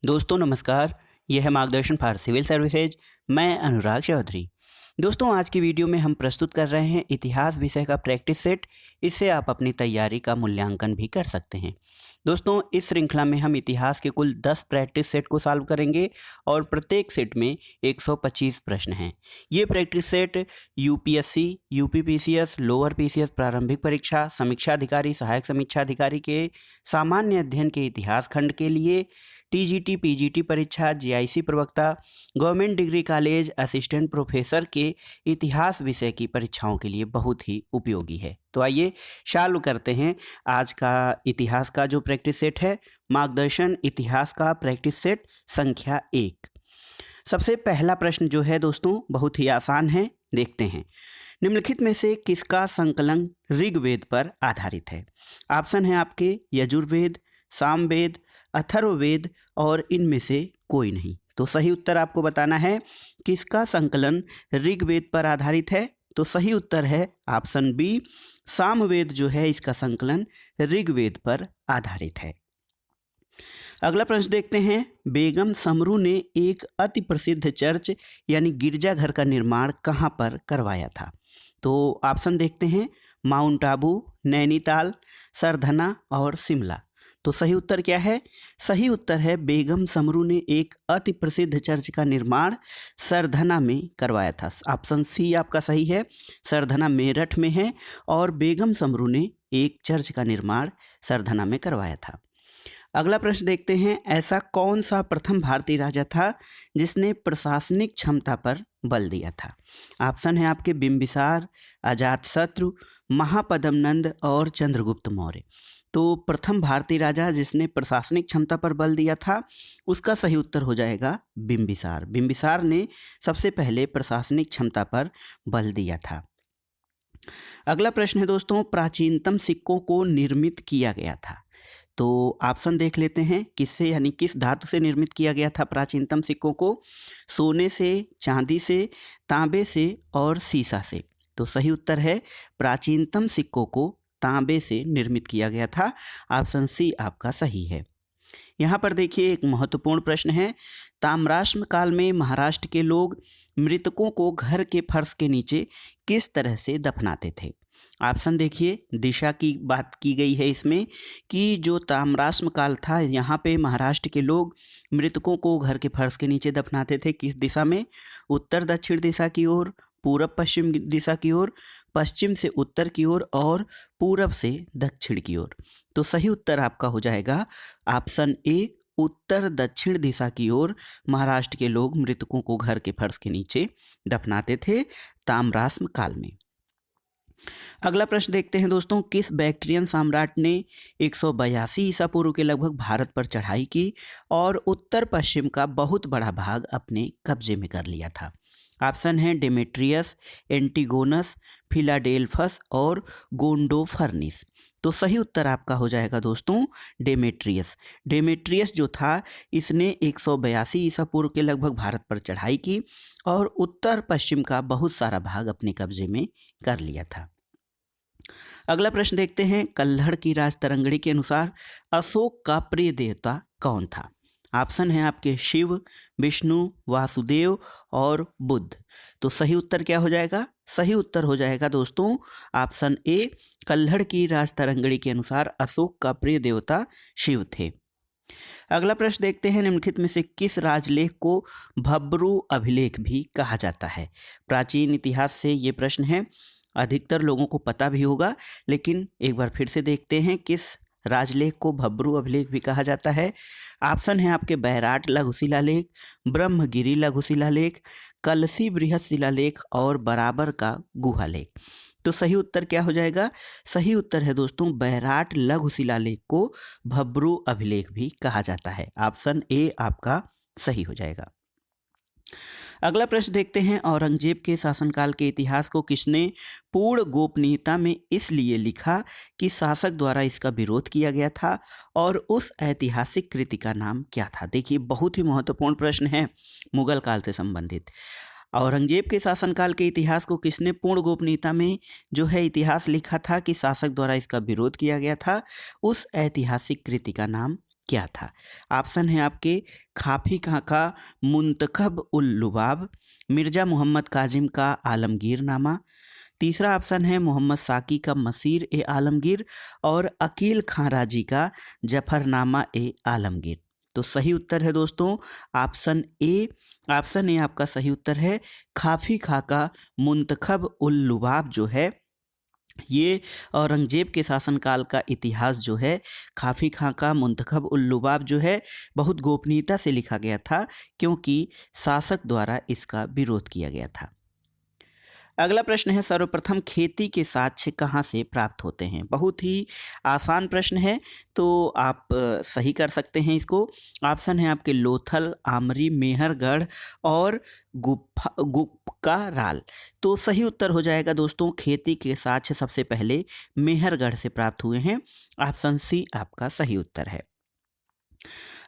दोस्तों नमस्कार। यह है मार्गदर्शन फॉर सिविल सर्विसेज। मैं अनुराग चौधरी। दोस्तों आज की वीडियो में हम प्रस्तुत कर रहे हैं इतिहास विषय का प्रैक्टिस सेट। इससे आप अपनी तैयारी का मूल्यांकन भी कर सकते हैं। दोस्तों इस श्रृंखला में हम इतिहास के कुल 10 प्रैक्टिस सेट को सॉल्व करेंगे और प्रत्येक सेट में 125 प्रश्न हैं। ये practice set UPSC, UPPCS, lower PCS प्रारंभिक परीक्षा, समीक्षा अधिकारी, सहायक समीक्षा अधिकारी के सामान्य अध्ययन के इतिहास खंड के लिए, टीजीटी पीजीटी परीक्षा, जीआईसी प्रवक्ता, government degree college assistant professor के इतिहास विषय की परीक्षाओं के लिए बहुत ही उपयोगी है। तो आइए चालू करते हैं आज का इतिहास का जो प्रैक्टिस सेट है, मार्गदर्शन इतिहास का प्रैक्टिस सेट संख्या 1। सबसे पहला प्रश्न जो है दोस्तों बहुत ही आसान है, देखते हैं। निम्नलिखित में से किसका संकलन ऋग्वेद पर आधारित है? ऑप्शन है आपके यजुर्वेद, सामवेद, अथर्ववेद और इनमें से कोई नहीं। तो सही उत्तर आपको बताना है किसका संकलन ऋग्वेद पर आधारित है। तो सही उत्तर है ऑप्शन बी, सामवेद जो है इसका संकलन ऋग्वेद पर आधारित है। अगला प्रश्न देखते हैं। बेगम समरू ने एक अति प्रसिद्ध चर्च यानी गिरजाघर का निर्माण कहाँ पर करवाया था? तो ऑप्शन देखते हैं, माउंट आबू, नैनीताल, सरधना और शिमला। तो सही उत्तर क्या है? सही उत्तर है बेगम समरू ने एक अति प्रसिद्ध चर्च का निर्माण सरधना में करवाया था। ऑप्शन सी आपका सही है, सरधना मेरठ में है और बेगम समरू ने एक चर्च का निर्माण सरधना में करवाया था। अगला प्रश्न देखते हैं। ऐसा कौन सा प्रथम भारतीय राजा था जिसने प्रशासनिक क्षमता पर बल दिया था? ऑप्शन है आपके बिंबिसार, अजातशत्रु, महापद्मनंद और चंद्रगुप्त मौर्य। तो प्रथम भारतीय राजा जिसने प्रशासनिक क्षमता पर बल दिया था उसका सही उत्तर हो जाएगा बिंबिसार। बिंबिसार ने सबसे पहले प्रशासनिक क्षमता पर बल दिया था। अगला प्रश्न है दोस्तों, प्राचीनतम सिक्कों को निर्मित किया गया था। तो ऑप्शन देख लेते हैं, किससे यानी किस धातु से निर्मित किया गया था प्राचीनतम सिक्कों को? सोने से, चांदी से, तांबे से और सीसा से। तो सही उत्तर है प्राचीनतम सिक्कों को तांबे से निर्मित किया गया था। ऑप्शन सी आपका सही है। यहाँ पर देखिए एक महत्वपूर्ण प्रश्न है। ताम्राश्म काल में महाराष्ट्र के लोग मृतकों को घर के फर्श के नीचे किस तरह से दफनाते थे? ऑप्शन देखिए, दिशा की बात की गई है इसमें कि जो ताम्राश्म काल था यहाँ पे महाराष्ट्र के लोग मृतकों को घर के फर्श के नीचे दफनाते थे। किस दिशा में? उत्तर दक्षिण दिशा की ओर, पूरब पश्चिम दिशा की ओर, पश्चिम से उत्तर की ओर और पूरब से दक्षिण की ओर। तो सही उत्तर आपका हो जाएगा ऑप्शन ए, उत्तर दक्षिण दिशा की ओर महाराष्ट्र के लोग मृतकों को घर के फर्श के नीचे दफनाते थे ताम्राश्म काल में। अगला प्रश्न देखते हैं दोस्तों। किस बैक्ट्रियन सम्राट ने 182 ईसा पूर्व के लगभग भारत पर चढ़ाई की और उत्तर पश्चिम का बहुत बड़ा भाग अपने कब्जे में कर लिया था? ऑप्शन है डेमेट्रियस, एंटीगोनस, फिलाडेल्फस और गोंडोफर्निस। तो सही उत्तर आपका हो जाएगा दोस्तों डेमेट्रियस। डेमेट्रियस जो था इसने 182 ईसा पूर्व के लगभग भारत पर चढ़ाई की और उत्तर पश्चिम का बहुत सारा भाग अपने कब्जे में कर लिया था। अगला प्रश्न देखते हैं। कल्हड़ की राजतरंगिणी के अनुसार अशोक का प्रिय देवता कौन था? ऑप्शन है आपके शिव, विष्णु, वासुदेव और बुद्ध। तो सही उत्तर क्या हो जाएगा? सही उत्तर हो जाएगा दोस्तों ऑप्शन ए, कल्हड़ की राजतरंगिणी के अनुसार अशोक का प्रिय देवता शिव थे। अगला प्रश्न देखते हैं। निम्नलिखित में से किस राजलेख को भब्रू अभिलेख भी कहा जाता है? प्राचीन इतिहास से ये प्रश्न है, अधिकतर लोगों को पता भी होगा, लेकिन एक बार फिर से देखते हैं किस राजलेख को भब्रू अभिलेख भी कहा जाता है। ऑप्शन है आपके बैराट लघु शिलालेख, ब्रह्मगिरी लघु शिलालेख, कलसी बृहत शिलालेख और बराबर का गुहालेख। तो सही उत्तर क्या हो जाएगा? सही उत्तर है दोस्तों बैराट लघु शिलालेख को भब्रू अभिलेख भी कहा जाता है। ऑप्शन ए आपका सही हो जाएगा। अगला प्रश्न देखते हैं। औरंगजेब के शासनकाल के इतिहास को किसने पूर्ण गोपनीयता में इसलिए लिखा कि शासक द्वारा इसका विरोध किया गया था और उस ऐतिहासिक कृति का नाम क्या था? देखिए बहुत ही महत्वपूर्ण प्रश्न है मुगल काल से संबंधित। औरंगजेब के शासनकाल के इतिहास को किसने पूर्ण गोपनीयता में जो है इतिहास लिखा था कि शासक द्वारा इसका विरोध किया गया था? उस ऐतिहासिक कृति का नाम क्या था? ऑप्शन है आपके खाफी खाका मुंतखब उल लुबाब, मिर्ज़ा मोहम्मद काजिम का आलमगीरनामा, तीसरा ऑप्शन है मोहम्मद साकी का मसीर ए आलमगीर और अकील खां राजी का जफरनामा ए आलमगीर। तो सही उत्तर है दोस्तों ऑप्शन ए। ऑप्शन ए आपका सही उत्तर है। खाफी खाका मुंतखब उल लुबाब जो है ये औरंगजेब के शासनकाल का इतिहास जो है, खाफी खां का मुंतखब उल लुबाब जो है बहुत गोपनीयता से लिखा गया था, क्योंकि शासक द्वारा इसका विरोध किया गया था। अगला प्रश्न है, सर्वप्रथम खेती के साक्ष्य कहाँ से प्राप्त होते हैं? बहुत ही आसान प्रश्न है, तो आप सही कर सकते हैं इसको। ऑप्शन है आपके लोथल, आमरी, मेहरगढ़ और गुप्काराल। तो सही उत्तर हो जाएगा दोस्तों, खेती के साक्ष्य सबसे पहले मेहरगढ़ से प्राप्त हुए हैं। ऑप्शन सी आपका सही उत्तर है।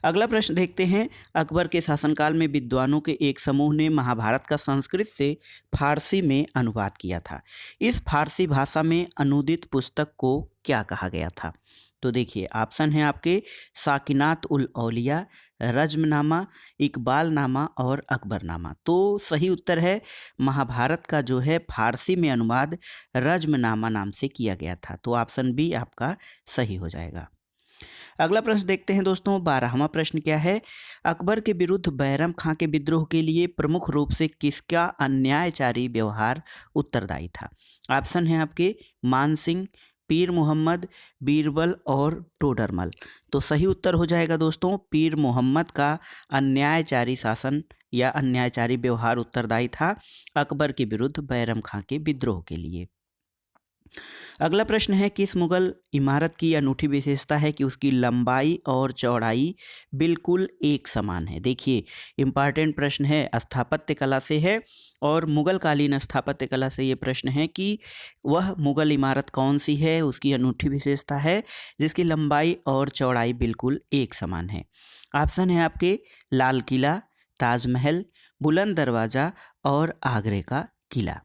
अगला प्रश्न देखते हैं, अकबर के शासनकाल में विद्वानों के एक समूह ने महाभारत का संस्कृत से फारसी में अनुवाद किया था। इस फारसी भाषा में अनुदित पुस्तक को क्या कहा गया था? तो देखिए ऑप्शन है आपके साकिनात उल औलिया, रज्मनामा, इकबालनामा और अकबरनामा। तो सही उत्तर है महाभारत का जो है फारसी में अनुवाद रज्मनामा नाम से किया गया था। तो ऑप्शन बी आपका सही हो जाएगा। अगला प्रश्न देखते हैं दोस्तों, 12वां प्रश्न क्या है? अकबर के विरुद्ध बैरम खां के विद्रोह के लिए प्रमुख रूप से किसका अन्यायचारी व्यवहार उत्तरदायी था? ऑप्शन है आपके मान सिंह, पीर मोहम्मद, बीरबल और टोडरमल। तो सही उत्तर हो जाएगा दोस्तों, पीर मोहम्मद का अन्यायचारी शासन या अन्यायचारी व्यवहार उत्तरदायी था अकबर के विरुद्ध बैरम खां के विद्रोह के लिए। अगला प्रश्न है, किस मुगल इमारत की अनूठी विशेषता है कि उसकी लंबाई और चौड़ाई बिल्कुल एक समान है? देखिए इम्पॉर्टेंट प्रश्न है, स्थापत्य कला से है और मुगल कालीन स्थापत्य कला से ये प्रश्न है कि वह मुगल इमारत कौन सी है, उसकी अनूठी विशेषता है जिसकी लंबाई और चौड़ाई बिल्कुल एक समान है। ऑप्शन है आपके लाल किला, ताजमहल, बुलंद दरवाज़ा और आगरे का किला।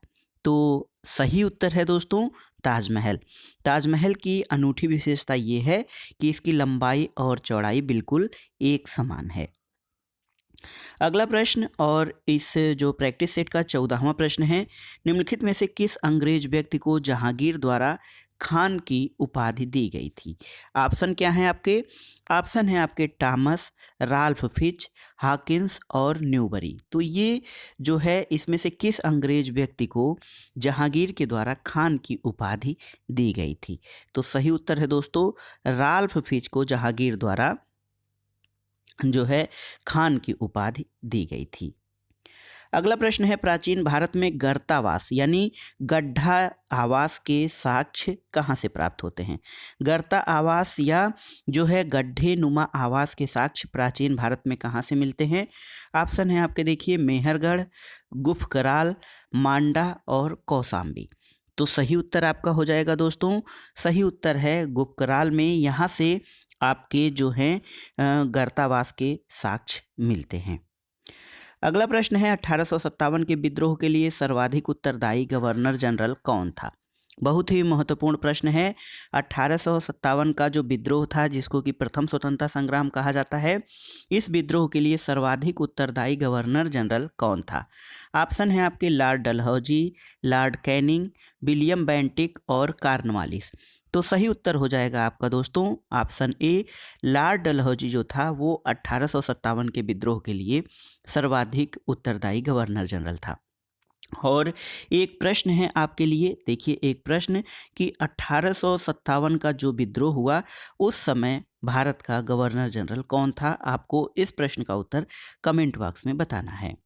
तो सही उत्तर है दोस्तों ताजमहल। ताजमहल की अनूठी विशेषता ये है कि इसकी लंबाई और चौड़ाई बिल्कुल एक समान है। अगला प्रश्न और इस जो प्रैक्टिस सेट का 14वां प्रश्न है, निम्नलिखित में से किस अंग्रेज व्यक्ति को जहांगीर द्वारा खान की उपाधि दी गई थी? ऑप्शन क्या है आपके? ऑप्शन है आपके टॉमस, राल्फ फिच, हॉकिंस और न्यूबरी। तो ये जो है इसमें से किस अंग्रेज व्यक्ति को जहांगीर के द्वारा खान की उपाधि दी गई थी? तो सही उत्तर है दोस्तों राल्फ फिच को जहांगीर द्वारा जो है खान की उपाधि दी गई थी। अगला प्रश्न है, प्राचीन भारत में गर्तावास यानी गड्ढा आवास के साक्ष्य कहाँ से प्राप्त होते हैं? गर्ता आवास या जो है गड्ढे नुमा आवास के साक्ष्य प्राचीन भारत में कहाँ से मिलते हैं? ऑप्शन है आपके देखिए मेहरगढ़, गुफकराल, मांडा और कौसाम्बी। तो सही उत्तर आपका हो जाएगा दोस्तों, सही उत्तर है गुफकराल में। यहाँ से आपके जो हैं गर्तावास के साक्ष्य मिलते हैं। अगला प्रश्न है, 1857 के विद्रोह के लिए सर्वाधिक उत्तरदायी गवर्नर जनरल कौन था? बहुत ही महत्वपूर्ण प्रश्न है। 1857 का जो विद्रोह था जिसको कि प्रथम स्वतंत्रता संग्राम कहा जाता है, इस विद्रोह के लिए सर्वाधिक उत्तरदायी गवर्नर जनरल कौन था? ऑप्शन है आपके Lord Dalhousie, Lord Canning, William Bentinck और कॉर्नवालिस। तो सही उत्तर हो जाएगा आपका दोस्तों ऑप्शन ए, लॉर्ड डलहौजी जो था वो 1857 के विद्रोह के लिए सर्वाधिक उत्तरदायी गवर्नर जनरल था। और एक प्रश्न है आपके लिए, देखिए एक प्रश्न कि 1857 का जो विद्रोह हुआ उस समय भारत का गवर्नर जनरल कौन था? आपको इस प्रश्न का उत्तर कमेंट बॉक्स में बताना है।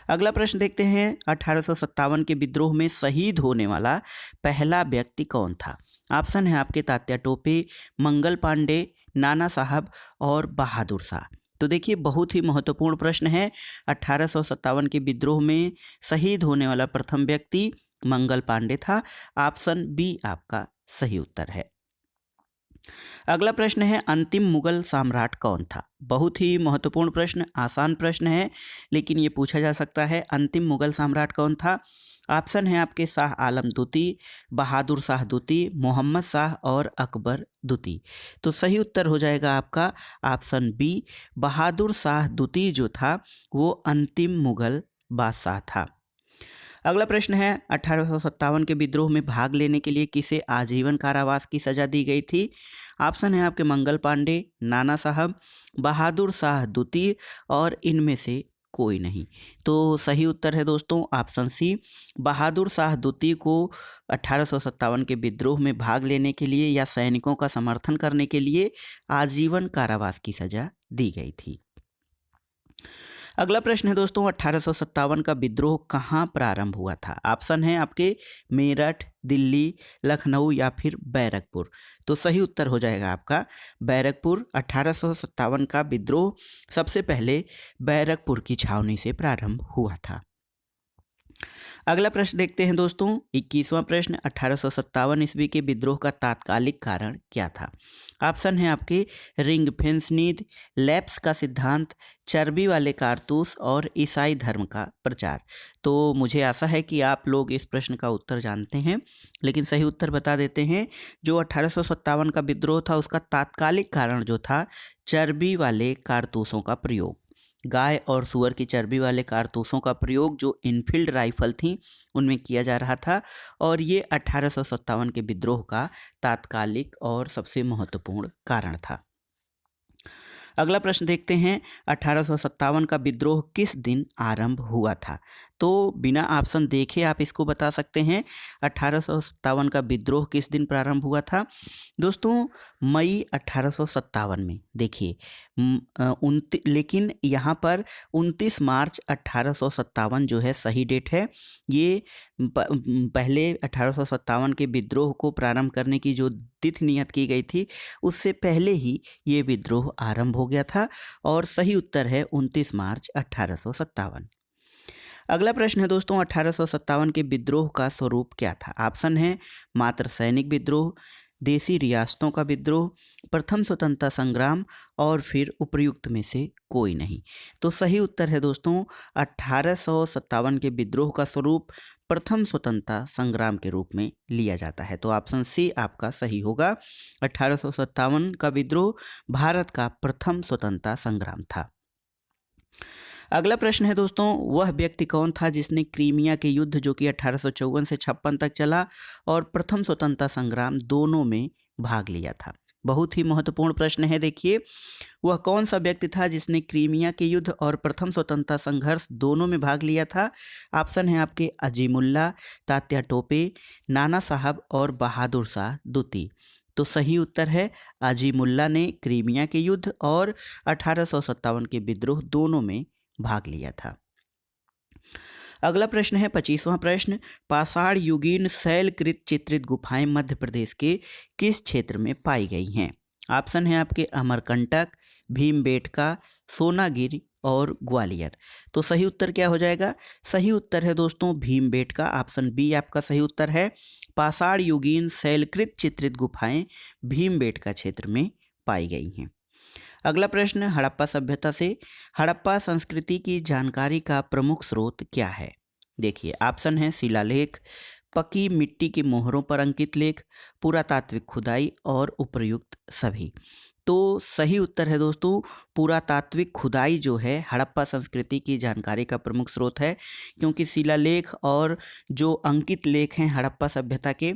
अगला प्रश्न देखते हैं, 1857 के विद्रोह में शहीद होने वाला पहला व्यक्ति कौन था? ऑप्शन है आपके तात्या टोपे, मंगल पांडे, नाना साहब और बहादुर शाह। तो देखिए बहुत ही महत्वपूर्ण प्रश्न है, 1857 के विद्रोह में शहीद होने वाला प्रथम व्यक्ति मंगल पांडे था। ऑप्शन बी आपका सही उत्तर है। अगला प्रश्न है, अंतिम मुगल सम्राट कौन था? बहुत ही महत्वपूर्ण प्रश्न, आसान प्रश्न है, लेकिन ये पूछा जा सकता है। अंतिम मुगल सम्राट कौन था? ऑप्शन है आपके शाह आलम द्वितीय, बहादुर शाह द्वितीय, मोहम्मद शाह और अकबर द्वितीय। तो सही उत्तर हो जाएगा आपका ऑप्शन बी, बहादुर शाह द्वितीय जो था वो अंतिम मुगल बादशाह था। अगला प्रश्न है, 1857 के विद्रोह में भाग लेने के लिए किसे आजीवन कारावास की सजा दी गई थी? ऑप्शन है आपके मंगल पांडे, नाना साहब, बहादुर शाह द्वितीय और इनमें से कोई नहीं। तो सही उत्तर है दोस्तों ऑप्शन सी, बहादुर शाह द्वितीय को 1857 के विद्रोह में भाग लेने के लिए या सैनिकों का समर्थन करने के लिए आजीवन कारावास की सजा दी गई थी। अगला प्रश्न है दोस्तों, 1857 का विद्रोह कहाँ प्रारंभ हुआ था? ऑप्शन है आपके मेरठ, दिल्ली, लखनऊ या फिर बैरकपुर। तो सही उत्तर हो जाएगा आपका बैरकपुर। 1857 का विद्रोह सबसे पहले बैरकपुर की छावनी से प्रारंभ हुआ था। अगला प्रश्न देखते हैं दोस्तों, 21वां प्रश्न, 1857 ईस्वी के विद्रोह का तात्कालिक कारण क्या था? ऑप्शन है आपके रिंग फेंस नीति, लैप्स का सिद्धांत, चर्बी वाले कारतूस और ईसाई धर्म का प्रचार। तो मुझे आशा है कि आप लोग इस प्रश्न का उत्तर जानते हैं, लेकिन सही उत्तर बता देते हैं। जो 1857 का विद्रोह था उसका तात्कालिक कारण जो था चर्बी वाले कारतूसों का प्रयोग, गाय और सुअर की चर्बी वाले कारतूसों का प्रयोग जो इनफील्ड राइफल थी उनमें किया जा रहा था, और ये 1857 के विद्रोह का तात्कालिक और सबसे महत्वपूर्ण कारण था। अगला प्रश्न देखते हैं, 1857 का विद्रोह किस दिन आरंभ हुआ था? तो बिना ऑप्शन देखे आप इसको बता सकते हैं। 1857 का विद्रोह किस दिन प्रारंभ हुआ था? दोस्तों मई 1857 में। देखिए लेकिन यहाँ पर 29 मार्च 1857 जो है सही डेट है। ये पहले 1857 के विद्रोह को प्रारंभ करने की जो तिथि नियत की गई थी उससे पहले ही ये विद्रोह आरंभ हो गया था, और सही उत्तर है 29 मार्च 1857। अगला प्रश्न है दोस्तों, 1857 के विद्रोह का स्वरूप क्या था? ऑप्शन है मात्र सैनिक विद्रोह, देसी रियासतों का विद्रोह, प्रथम स्वतंत्रता संग्राम और फिर उपर्युक्त में से कोई नहीं। तो सही उत्तर है दोस्तों 1857 के विद्रोह का स्वरूप प्रथम स्वतंत्रता संग्राम के रूप में लिया जाता है। तो ऑप्शन सी आपका सही होगा। 1857 का विद्रोह भारत का प्रथम स्वतंत्रता संग्राम था। अगला प्रश्न है दोस्तों, वह व्यक्ति कौन था जिसने क्रीमिया के युद्ध जो कि 1854 से 56 तक चला और प्रथम स्वतंत्रता संग्राम दोनों में भाग लिया था? बहुत ही महत्वपूर्ण प्रश्न है। देखिए वह कौन सा व्यक्ति था जिसने क्रीमिया के युद्ध और प्रथम स्वतंत्रता संघर्ष दोनों में भाग लिया था? ऑप्शन है आपके अजीमुल्ला, तात्या टोपे, नाना साहब और बहादुर शाह द्वितीय। तो सही उत्तर है अजीमुल्ला ने क्रीमिया के युद्ध और 1857 के विद्रोह दोनों में भाग लिया था। अगला प्रश्न है 25वां प्रश्न, पाषाण युगीन शैलकृत चित्रित गुफाएं मध्य प्रदेश के किस क्षेत्र में पाई गई हैं? ऑप्शन है आपके अमरकंटक, भीमबेटका, सोनागिरी और ग्वालियर। तो सही उत्तर क्या हो जाएगा? सही उत्तर है दोस्तों भीमबेटका। ऑप्शन बी आपका सही उत्तर है। पाषाण युगीन शैलकृत चित्रित गुफाएं भीमबेटका क्षेत्र में पाई गई हैं। अगला प्रश्न, हड़प्पा सभ्यता से हड़प्पा संस्कृति की जानकारी का प्रमुख स्रोत क्या है? देखिए ऑप्शन है शिलालेख, पकी मिट्टी के मोहरों पर अंकित लेख, पुरातात्विक खुदाई और उपर्युक्त सभी। तो सही उत्तर है दोस्तों पुरातात्विक खुदाई जो है हड़प्पा संस्कृति की जानकारी का प्रमुख स्रोत है, क्योंकि शिलालेख और जो अंकित लेख हैं हड़प्पा सभ्यता के,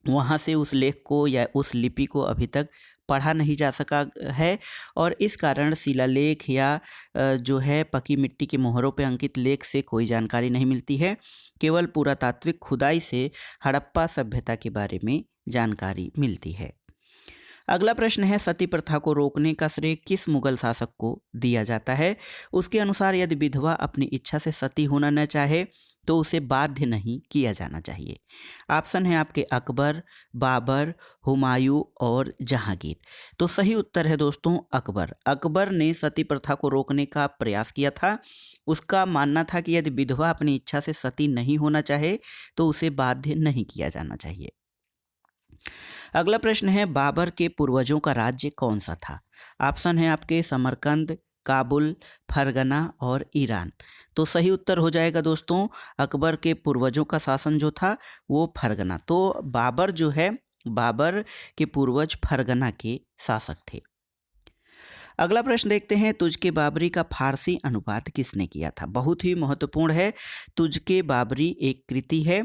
वहाँ से उस लेख को या उस लिपि को अभी तक पढ़ा नहीं जा सका है, और इस कारण शिलालेख या जो है पकी मिट्टी की मोहरों पे अंकित लेख से कोई जानकारी नहीं मिलती है। केवल पुरातात्विक खुदाई से हड़प्पा सभ्यता के बारे में जानकारी मिलती है। अगला प्रश्न है, सती प्रथा को रोकने का श्रेय किस मुगल शासक को दिया जाता है? उसके अनुसार यदि विधवा अपनी इच्छा से सती होना न चाहे तो उसे बाध्य नहीं किया जाना चाहिए। ऑप्शन है आपके अकबर, बाबर, हुमायूं और जहांगीर। तो सही उत्तर है दोस्तों अकबर। अकबर ने सती प्रथा को रोकने का प्रयास किया था। उसका मानना था कि यदि विधवा अपनी इच्छा से सती नहीं होना चाहे तो उसे बाध्य नहीं किया जाना चाहिए। अगला प्रश्न है बाबर के पूर्वजों का राज्य कौन सा था? ऑप्शन है आपके समरकंद, काबुल, फरगना और ईरान। तो सही उत्तर हो जाएगा दोस्तों, अकबर के पूर्वजों का शासन जो था वो फरगना। तो बाबर जो है, बाबर के पूर्वज फरगना के शासक थे। अगला प्रश्न देखते हैं, तुझके बाबरी का फारसी अनुवाद किसने किया था? बहुत ही महत्वपूर्ण है। तुझके बाबरी एक कृति है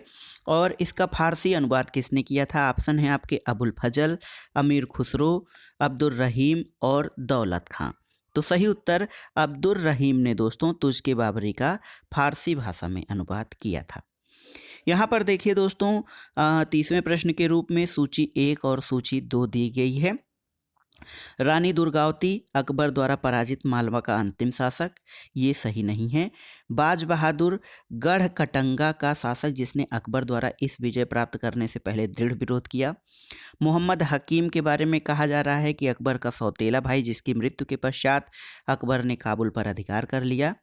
और इसका फारसी अनुवाद किसने किया था? ऑप्शन है आपके अबुल फजल, अमीर खुसरो, अब्दुल रहीम और दौलत खां। तो सही उत्तर अब्दुल रहीम ने दोस्तों तुझके बाबरी का फारसी भाषा में अनुवाद किया था। यहाँ पर देखिए दोस्तों, 30वें प्रश्न के रूप में सूची 1 और सूची 2 दी गई है। रानी दुर्गावती अकबर द्वारा पराजित मालवा का अंतिम शासक, ये सही नहीं है। बाज बहादुर गढ़कटंगा का शासक जिसने अकबर द्वारा इस विजय प्राप्त करने से पहले दृढ़ विरोध किया। मोहम्मद हकीम के बारे में कहा जा रहा है कि अकबर का सौतेला भाई जिसकी मृत्यु के पश्चात अकबर ने काबुल पर अधिकार कर लिया।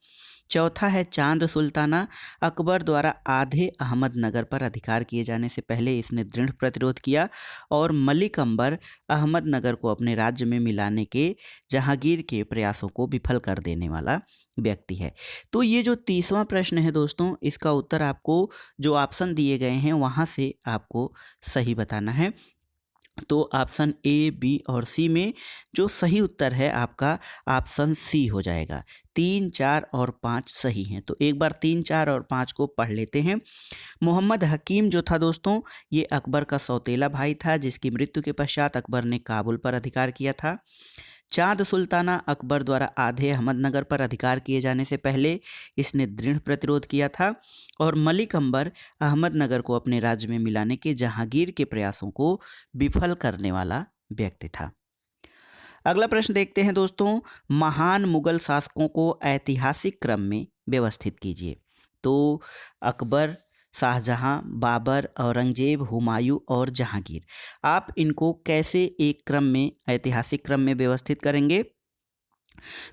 चौथा है चांद सुल्ताना, अकबर द्वारा आधे अहमदनगर पर अधिकार किए जाने से पहले इसने दृढ़ प्रतिरोध किया। और मलिक अंबर अहमदनगर को अपने राज्य में मिलाने के जहांगीर के प्रयासों को विफल कर देने वाला व्यक्ति है। तो ये जो 30वां प्रश्न है दोस्तों, इसका उत्तर आपको जो ऑप्शन दिए गए हैं वहाँ से आपको सही बताना है। तो ऑप्शन ए, बी और सी में जो सही उत्तर है आपका ऑप्शन सी हो जाएगा। 3, 4 और 5 सही हैं। तो एक बार 3, 4 और 5 को पढ़ लेते हैं। मोहम्मद हकीम जो था दोस्तों, ये अकबर का सौतेला भाई था जिसकी मृत्यु के पश्चात अकबर ने काबुल पर अधिकार किया था। चांद सुल्ताना अकबर द्वारा आधे अहमदनगर पर अधिकार किए जाने से पहले इसने दृढ़ प्रतिरोध किया था। और मलिक अंबर अहमदनगर को अपने राज्य में मिलाने के जहांगीर के प्रयासों को विफल करने वाला व्यक्ति था। अगला प्रश्न देखते हैं दोस्तों, महान मुगल शासकों को ऐतिहासिक क्रम में व्यवस्थित कीजिए। तो अकबर, शाहजहां, बाबर, औरंगजेब, हुमायूं और जहांगीर, आप इनको कैसे एक क्रम में, ऐतिहासिक क्रम में व्यवस्थित करेंगे?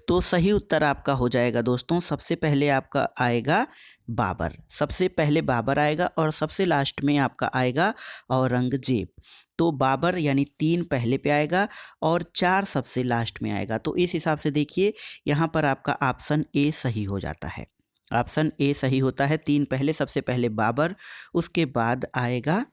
तो सही उत्तर आपका हो जाएगा दोस्तों, सबसे पहले आपका आएगा बाबर, सबसे पहले बाबर आएगा और सबसे लास्ट में आपका आएगा औरंगजेब। तो बाबर यानी 3 पहले पे आएगा और 4 सबसे लास्ट में आएगा। तो इस हिसाब से देखिए यहाँ पर आपका ऑप्शन ए सही हो जाता है। ऑप्शन ए सही होता है, 3 पहले, सबसे पहले बाबर, उसके बाद आएगा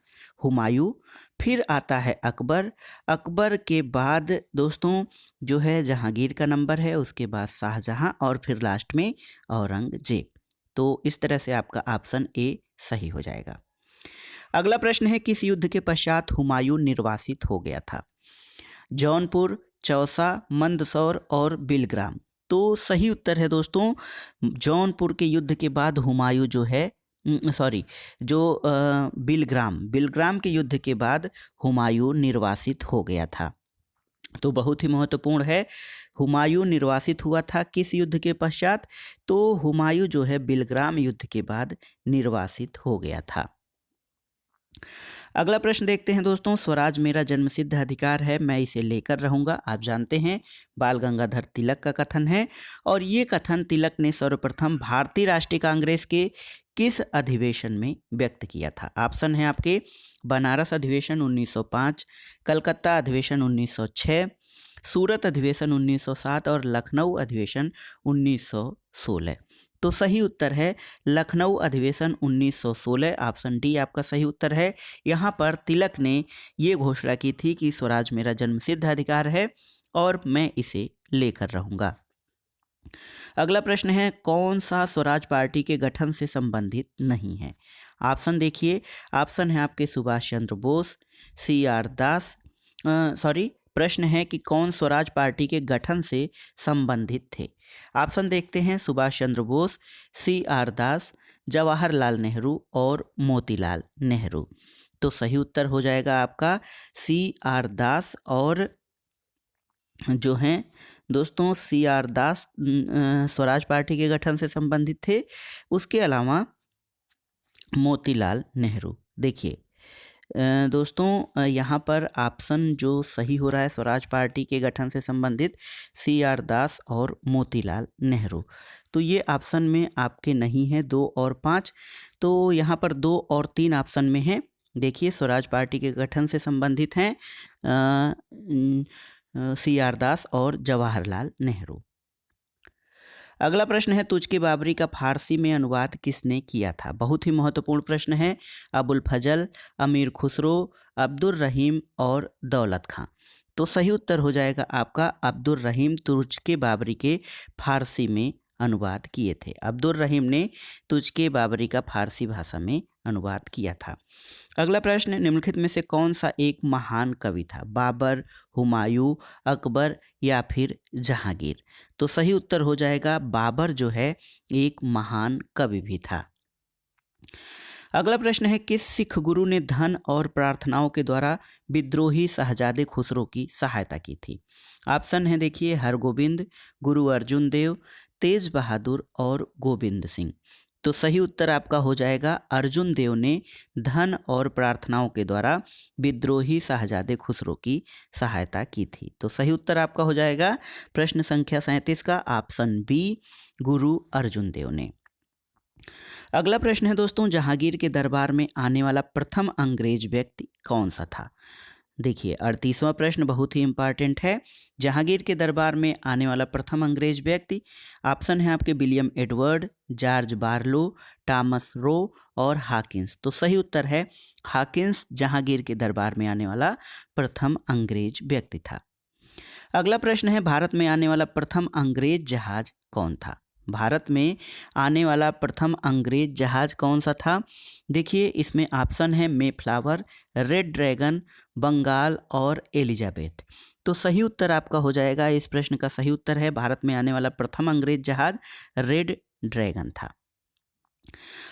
हुमायूं, फिर आता है अकबर, अकबर के बाद दोस्तों जो है जहांगीर का नंबर है, उसके बाद शाहजहां और फिर लास्ट में औरंगजेब। तो इस तरह से आपका ऑप्शन ए सही हो जाएगा। अगला प्रश्न है, किस युद्ध के पश्चात हुमायूं निर्वासित हो गया था? जौनपुर, चौसा, मंदसौर और बिलग्राम। तो सही उत्तर है दोस्तों, जौनपुर के युद्ध के बाद हुमायूं जो है, बिलग्राम के युद्ध के बाद हुमायूं निर्वासित हो गया था। तो बहुत ही महत्वपूर्ण है, हुमायूं निर्वासित हुआ था किस युद्ध के पश्चात? तो हुमायूं जो है बिलग्राम युद्ध के बाद निर्वासित हो गया था। अगला प्रश्न देखते हैं दोस्तों, स्वराज मेरा जन्मसिद्ध अधिकार है, मैं इसे लेकर रहूंगा, आप जानते हैं बाल गंगाधर तिलक का कथन है। और ये कथन तिलक ने सर्वप्रथम भारतीय राष्ट्रीय कांग्रेस के किस अधिवेशन में व्यक्त किया था? ऑप्शन है आपके बनारस अधिवेशन 1905, कलकत्ता अधिवेशन 1906, सूरत अधिवेशन 1907 और लखनऊ अधिवेशन 1916। तो सही उत्तर है लखनऊ अधिवेशन 1916, ऑप्शन डी आपका सही उत्तर है। यहाँ पर तिलक ने ये घोषणा की थी कि स्वराज मेरा जन्मसिद्ध अधिकार है और मैं इसे लेकर रहूँगा। अगला प्रश्न है, कौन सा स्वराज पार्टी के गठन से संबंधित नहीं है? ऑप्शन देखिए, ऑप्शन है आपके सुभाष चंद्र बोस, CR दास, प्रश्न है कि कौन स्वराज पार्टी के गठन से संबंधित थे? ऑप्शन देखते हैं, सुभाष चंद्र बोस, CR दास, जवाहरलाल नेहरू और मोतीलाल नेहरू। तो सही उत्तर हो जाएगा आपका CR दास, और जो हैं दोस्तों CR दास स्वराज पार्टी के गठन से संबंधित थे। उसके अलावा मोतीलाल नेहरू। देखिए दोस्तों यहाँ पर ऑप्शन जो सही हो रहा है स्वराज पार्टी के गठन से संबंधित CR दास और मोतीलाल नेहरू। तो ये ऑप्शन में आपके नहीं है 2 और 5, तो यहाँ पर 2 और 3 ऑप्शन में है। देखिए स्वराज पार्टी के गठन से संबंधित हैं CR दास और जवाहरलाल नेहरू। अगला प्रश्न है, तुझ के बाबरी का फारसी में अनुवाद किसने किया था? बहुत ही महत्वपूर्ण प्रश्न है। अबुल फजल, अमीर खुसरो, अब्दुल रहीम और दौलत खां। तो सही उत्तर हो जाएगा आपका अब्दुल रहीम तुझ के बाबरी के फारसी में अनुवाद किए थे। अब्दुल रहीम ने तुझ के बाबरी का फारसी भाषा में अनुवाद किया था। अगला प्रश्न, निम्नलिखित में से कौन सा एक महान कवि था? बाबर, हुमायूं, अकबर या फिर जहांगीर? तो सही उत्तर हो जाएगा बाबर जो है एक महान कवि भी था। अगला प्रश्न है, किस सिख गुरु ने धन और प्रार्थनाओं के द्वारा विद्रोही शहजादे खुसरो की सहायता की थी? ऑप्शन है देखिए, हरगोविंद, गुरु अर्जुन देव, तेज बहादुर और गोविंद सिंह। तो सही उत्तर आपका हो जाएगा अर्जुन देव ने धन और प्रार्थनाओं के द्वारा विद्रोही शहजादे खुसरो की सहायता की थी। तो सही उत्तर आपका हो जाएगा प्रश्न संख्या 37 का ऑप्शन बी, गुरु अर्जुन देव ने। अगला प्रश्न है दोस्तों, जहांगीर के दरबार में आने वाला प्रथम अंग्रेज व्यक्ति कौन सा था? देखिए 38वां प्रश्न बहुत ही इंपॉर्टेंट है। जहांगीर के दरबार में आने वाला प्रथम अंग्रेज व्यक्ति, ऑप्शन है आपके William Edward, George Barlow, Thomas Roe और हाकिंस। तो सही उत्तर है हाकिंस जहांगीर के दरबार में आने वाला प्रथम अंग्रेज व्यक्ति था। अगला प्रश्न है, भारत में आने वाला प्रथम अंग्रेज जहाज कौन था? भारत में आने वाला प्रथम अंग्रेज जहाज कौन सा था? देखिए इसमें ऑप्शन है मेफ्लावर, रेड ड्रैगन, बंगाल और एलिजाबेथ। तो सही उत्तर आपका हो जाएगा, इस प्रश्न का सही उत्तर है भारत में आने वाला प्रथम अंग्रेज जहाज रेड ड्रैगन था।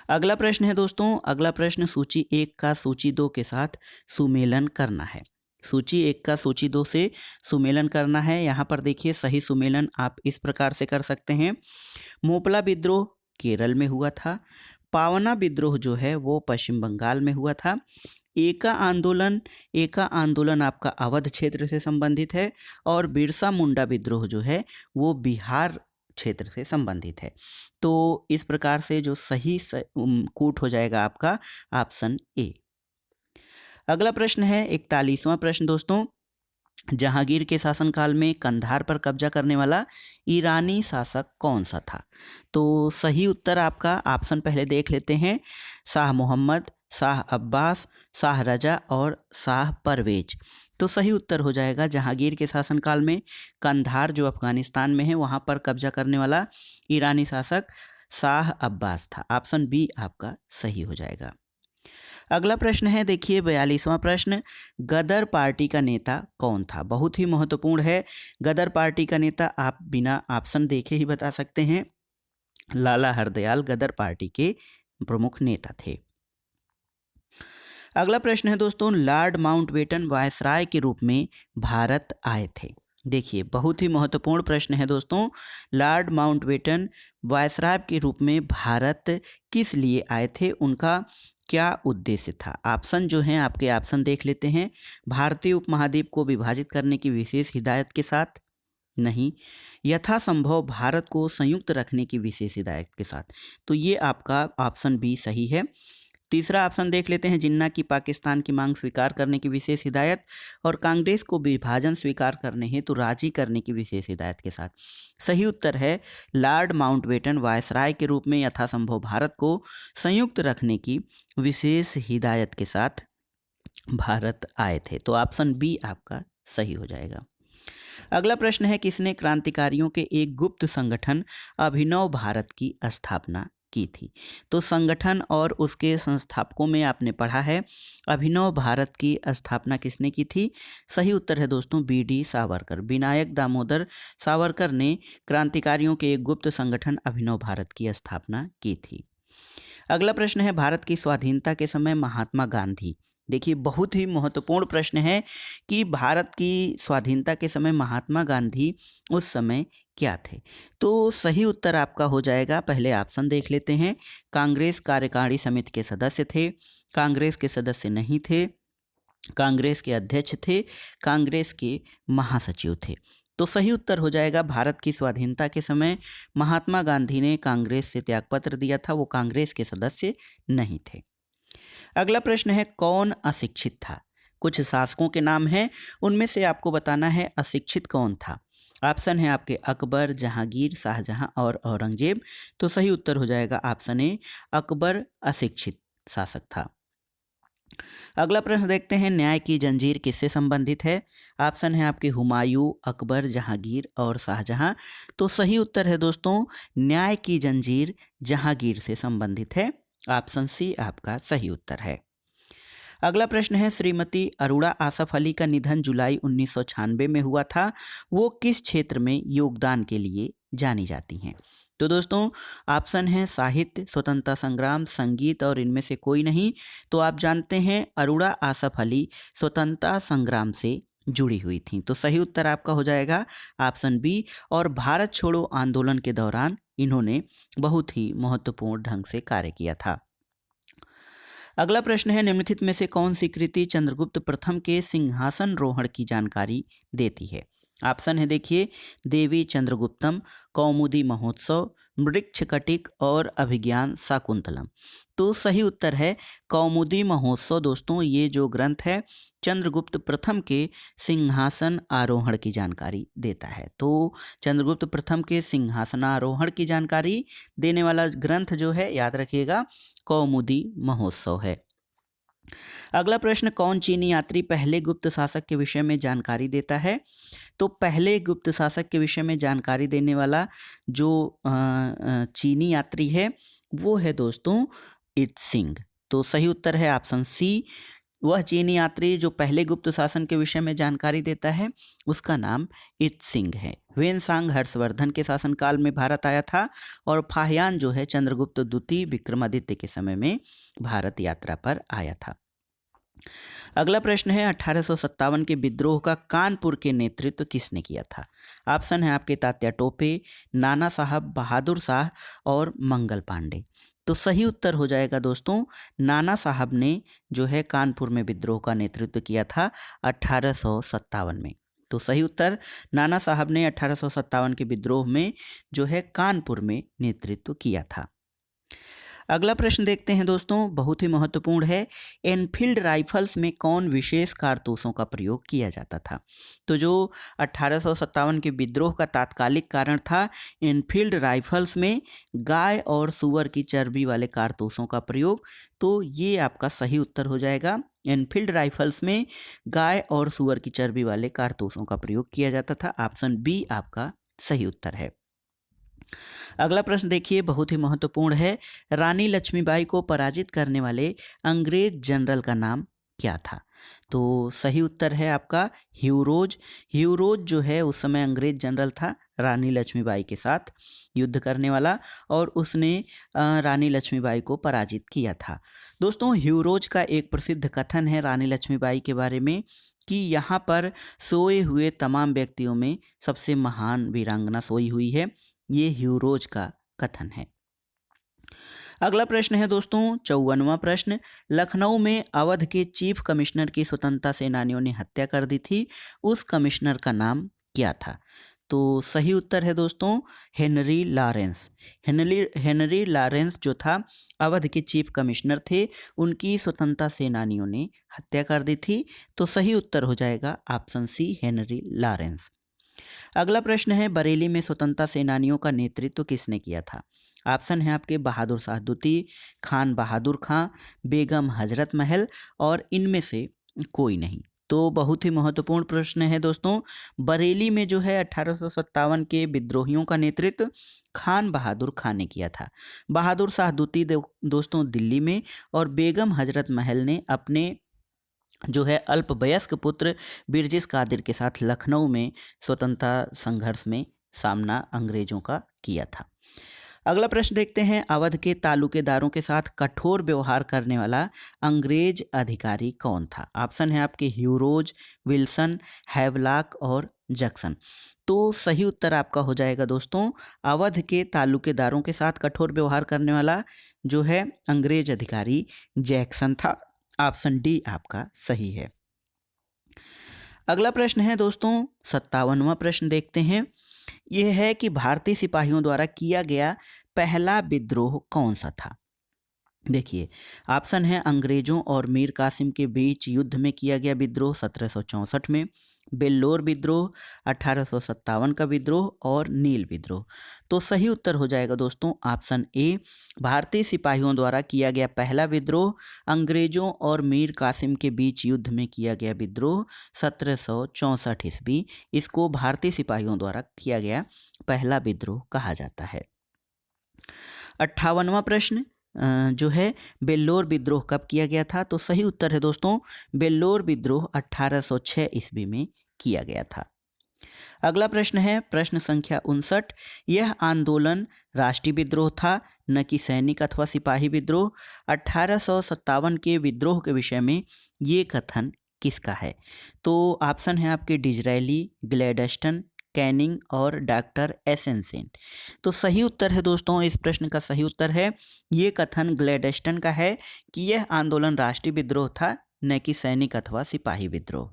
अगला प्रश्न है दोस्तों, अगला प्रश्न सूची 1 का सूची 2 के साथ सुमेलन करना है। सूची 1 का सूची 2 से सुमेलन करना है। यहाँ पर देखिए सही सुमेलन आप इस प्रकार से कर सकते हैं। मोपला विद्रोह केरल में हुआ था। पावना विद्रोह जो है वो पश्चिम बंगाल में हुआ था। एका आंदोलन आपका अवध क्षेत्र से संबंधित है और बिरसा मुंडा विद्रोह जो है वो बिहार क्षेत्र से संबंधित है। तो इस प्रकार से जो सही कूट हो जाएगा आपका ऑप्शन ए। अगला प्रश्न है 41वां प्रश्न दोस्तों, जहांगीर के शासनकाल में कंधार पर कब्जा करने वाला ईरानी शासक कौन सा था? तो सही उत्तर आपका ऑप्शन पहले देख लेते हैं, शाह मोहम्मद, शाह अब्बास, शाह रजा और शाह परवेज। तो सही उत्तर हो जाएगा जहांगीर के शासनकाल में कंधार जो अफगानिस्तान में है वहाँ पर कब्जा करने वाला ईरानी शासक शाह अब्बास था। ऑप्शन बी आपका सही हो जाएगा। अगला प्रश्न है देखिए 42वां प्रश्न, गदर पार्टी का नेता कौन था? बहुत ही महत्वपूर्ण है। गदर पार्टी का नेता आप बिना ऑप्शन देखे ही बता सकते हैं, लाला हरदयाल गदर पार्टी के प्रमुख नेता थे। अगला प्रश्न है दोस्तों, लॉर्ड माउंटबेटन वायसराय के रूप में भारत आए थे। देखिए बहुत ही महत्वपूर्ण प्रश्न है दोस्तों, लॉर्ड माउंटबेटन वायसराय के रूप में भारत किस लिए आए थे? उनका क्या उद्देश्य था? ऑप्शन जो हैं आपके ऑप्शन देख लेते हैं, भारतीय उपमहाद्वीप को विभाजित करने की विशेष हिदायत के साथ, नहीं, यथासंभव भारत को संयुक्त रखने की विशेष हिदायत के साथ। तो ये आपका ऑप्शन बी सही है। तीसरा ऑप्शन देख लेते हैं, जिन्ना की पाकिस्तान की मांग स्वीकार करने की विशेष हिदायत और कांग्रेस को विभाजन स्वीकार करने हेतु राजी करने की विशेष हिदायत के साथ। सही उत्तर है लॉर्ड माउंटबेटन वायसराय के रूप में यथासंभव भारत को संयुक्त रखने की विशेष हिदायत के साथ भारत आए थे। तो ऑप्शन बी आपका सही हो जाएगा। अगला प्रश्न है, किसने क्रांतिकारियों के एक गुप्त संगठन अभिनव भारत की स्थापना की थी? तो संगठन और उसके संस्थापकों में आपने पढ़ा है, अभिनव भारत की स्थापना किसने की थी? सही उत्तर है दोस्तों BD सावरकर। विनायक दामोदर सावरकर ने क्रांतिकारियों के एक गुप्त संगठन अभिनव भारत की स्थापना की थी। अगला प्रश्न है, भारत की स्वाधीनता के समय महात्मा गांधी, देखिए बहुत ही महत्वपूर्ण प्रश्न है कि भारत की स्वाधीनता के समय महात्मा गांधी उस समय क्या थे? तो सही उत्तर आपका हो जाएगा, पहले ऑप्शन देख लेते हैं, कांग्रेस कार्यकारिणी समिति के सदस्य थे, कांग्रेस के सदस्य नहीं थे, कांग्रेस के अध्यक्ष थे, कांग्रेस के महासचिव थे। तो सही उत्तर हो जाएगा, भारत की स्वाधीनता के समय महात्मा गांधी ने कांग्रेस से त्यागपत्र दिया था, वो कांग्रेस के सदस्य नहीं थे। अगला प्रश्न है कौन अशिक्षित था। कुछ शासकों के नाम हैं, उनमें से आपको बताना है अशिक्षित कौन था। ऑप्शन है आपके अकबर, जहांगीर, शाहजहां और औरंगजेब। तो सही उत्तर हो जाएगा ऑप्शन ए, अकबर अशिक्षित शासक था। अगला प्रश्न देखते हैं, न्याय की जंजीर किससे संबंधित है। ऑप्शन है आपके हुमायूं, अकबर, जहांगीर और शाहजहां। तो सही उत्तर है दोस्तों, न्याय की जंजीर जहांगीर से संबंधित है। ऑप्शन सी आपका सही उत्तर है। अगला प्रश्न है, श्रीमती अरुणा आसफ अली का निधन जुलाई 1996 में हुआ था। वो किस क्षेत्र में योगदान के लिए जानी जाती हैं। तो दोस्तों ऑप्शन है साहित्य, स्वतंत्रता संग्राम, संगीत और इनमें से कोई नहीं। तो आप जानते हैं अरुणा आसफ अली स्वतंत्रता संग्राम से जुड़ी हुई थी। तो सही उत्तर आपका हो जाएगा ऑप्शन बी। और भारत छोड़ो आंदोलन के दौरान इन्होंने बहुत ही महत्वपूर्ण ढंग से कार्य किया था। अगला प्रश्न है, निम्नलिखित में से कौन सी कृति चंद्रगुप्त प्रथम के सिंहासन रोहण की जानकारी देती है। ऑप्शन है देखिए, देवी चंद्रगुप्तम, कौमुदी महोत्सव, मृच्छकटिक और अभिज्ञान शाकुंतलम। तो सही उत्तर है कौमुदी महोत्सव। दोस्तों ये जो ग्रंथ है चंद्रगुप्त प्रथम के सिंहासन आरोहण की जानकारी देता है। तो चंद्रगुप्त प्रथम के सिंहासनारोहण की जानकारी देने वाला ग्रंथ जो है याद रखिएगा कौमुदी महोत्सव है। अगला प्रश्न, कौन चीनी यात्री पहले गुप्त शासक के विषय में जानकारी देता है। तो पहले गुप्त शासक के विषय में जानकारी देने वाला जो चीनी यात्री है वो है दोस्तों इत्सिंग। तो सही उत्तर है ऑप्शन सी। वह चीनी यात्री जो पहले गुप्त शासन के विषय में जानकारी देता है उसका नाम इत्सिंग है। ह्वेनसांग हर्षवर्धन के शासनकाल में भारत आया था और फाहियान जो है चंद्रगुप्त द्वितीय विक्रमादित्य के समय में भारत यात्रा पर आया था। अगला प्रश्न है, 1857 के विद्रोह का कानपुर के नेतृत्व किसने किया था। ऑप्शन है आपके तात्या टोपे, नाना साहब, बहादुर शाह और मंगल पांडे। तो सही उत्तर हो जाएगा दोस्तों, नाना साहब ने जो है कानपुर में विद्रोह का नेतृत्व किया था 1857 में। तो सही उत्तर, नाना साहब ने 1857 के विद्रोह में जो है कानपुर में नेतृत्व किया था। अगला प्रश्न देखते हैं दोस्तों, बहुत ही महत्वपूर्ण है। एनफील्ड राइफल्स में कौन विशेष कारतूसों का प्रयोग किया जाता था। तो जो 1857 के विद्रोह का तात्कालिक कारण था, एनफील्ड राइफल्स में गाय और सुअर की चर्बी वाले कारतूसों का प्रयोग। तो ये आपका सही उत्तर हो जाएगा, एनफील्ड राइफल्स में गाय और सुअर की चर्बी वाले कारतूसों का प्रयोग किया जाता था। ऑप्शन बी आपका सही उत्तर है। अगला प्रश्न देखिए, बहुत ही महत्वपूर्ण है। रानी लक्ष्मीबाई को पराजित करने वाले अंग्रेज जनरल का नाम क्या था। तो सही उत्तर है आपका ह्यूरोज। ह्यूरोज जो है उस समय अंग्रेज जनरल था रानी लक्ष्मीबाई के साथ युद्ध करने वाला, और उसने रानी लक्ष्मीबाई को पराजित किया था। दोस्तों ह्यूरोज का एक प्रसिद्ध कथन है रानी लक्ष्मीबाई के बारे में कि यहाँ पर सोए हुए तमाम व्यक्तियों में सबसे महान वीरांगना सोई हुई है। ये ह्यूरोज का कथन है। अगला प्रश्न है दोस्तों 54वां प्रश्न, लखनऊ में अवध के चीफ कमिश्नर की स्वतंत्रता सेनानियों ने हत्या कर दी थी, उस कमिश्नर का नाम क्या था। तो सही उत्तर है दोस्तों हेनरी लॉरेंस। हेनरी लॉरेंस जो था अवध के चीफ कमिश्नर थे, उनकी स्वतंत्रता सेनानियों ने हत्या कर दी थी। तो सही उत्तर हो जाएगा ऑप्शन सी हेनरी लॉरेंस। अगला प्रश्न है, बरेली में स्वतंत्रता सेनानियों का नेतृत्व किसने किया था। ऑप्शन है आपके बहादुर शाह द्वितीय, खान बहादुर खां, बेगम हजरत महल और इनमें से कोई नहीं। तो बहुत ही महत्वपूर्ण प्रश्न है दोस्तों, बरेली में जो है 1857 के विद्रोहियों का नेतृत्व खान बहादुर खां ने किया था। बहादुर शाह द्वितीय दोस्तों दिल्ली में, और बेगम हजरत महल ने अपने जो है अल्पवयस्क पुत्र बिरजिस कादिर के साथ लखनऊ में स्वतंत्रता संघर्ष में सामना अंग्रेजों का किया था। अगला प्रश्न देखते हैं, अवध के तालुकेदारों के साथ कठोर व्यवहार करने वाला अंग्रेज अधिकारी कौन था। ऑप्शन है आपके ह्यूरोज, विल्सन, हैवलॉक और जैक्सन। तो सही उत्तर आपका हो जाएगा दोस्तों, अवध के तालुकेदारों के साथ कठोर व्यवहार करने वाला जो है अंग्रेज अधिकारी जैक्सन था। ऑप्शन डी आपका सही है। अगला प्रश्न है दोस्तों 57वां प्रश्न देखते हैं। यह है कि भारतीय सिपाहियों द्वारा किया गया पहला विद्रोह कौन सा था। देखिए, ऑप्शन है अंग्रेजों और मीर कासिम के बीच युद्ध में किया गया विद्रोह 1764 में, बेल्लोर विद्रोह 1857 का विद्रोह और नील विद्रोह। तो सही उत्तर हो जाएगा दोस्तों ऑप्शन ए, भारतीय सिपाहियों द्वारा किया गया पहला विद्रोह अंग्रेजों और मीर कासिम के बीच युद्ध में किया गया विद्रोह 1764 ईस्वी। इसको भारतीय सिपाहियों द्वारा किया गया पहला विद्रोह कहा जाता है। 58वां प्रश्न जो है, बेल्लोर विद्रोह कब किया गया था? तो सही उत्तर है दोस्तों, बेल्लोर विद्रोह 1806 ईस्वी में किया गया था। अगला प्रश्न है प्रश्न संख्या 59। यह आंदोलन राष्ट्रीय विद्रोह था, न कि सैनिक अथवा सिपाही विद्रोह। 1857 के विद्रोह के विषय में ये कथन किसका है? तो ऑप्शन है आपके डिजरायली, ग्लैडस्टन, कैनिंग और डॉक्टर एसन सेन। तो सही उत्तर है दोस्तों, इस प्रश्न का सही उत्तर है ये कथन ग्लैडस्टन का है कि यह आंदोलन राष्ट्रीय विद्रोह था, न कि सैनिक अथवा सिपाही विद्रोह।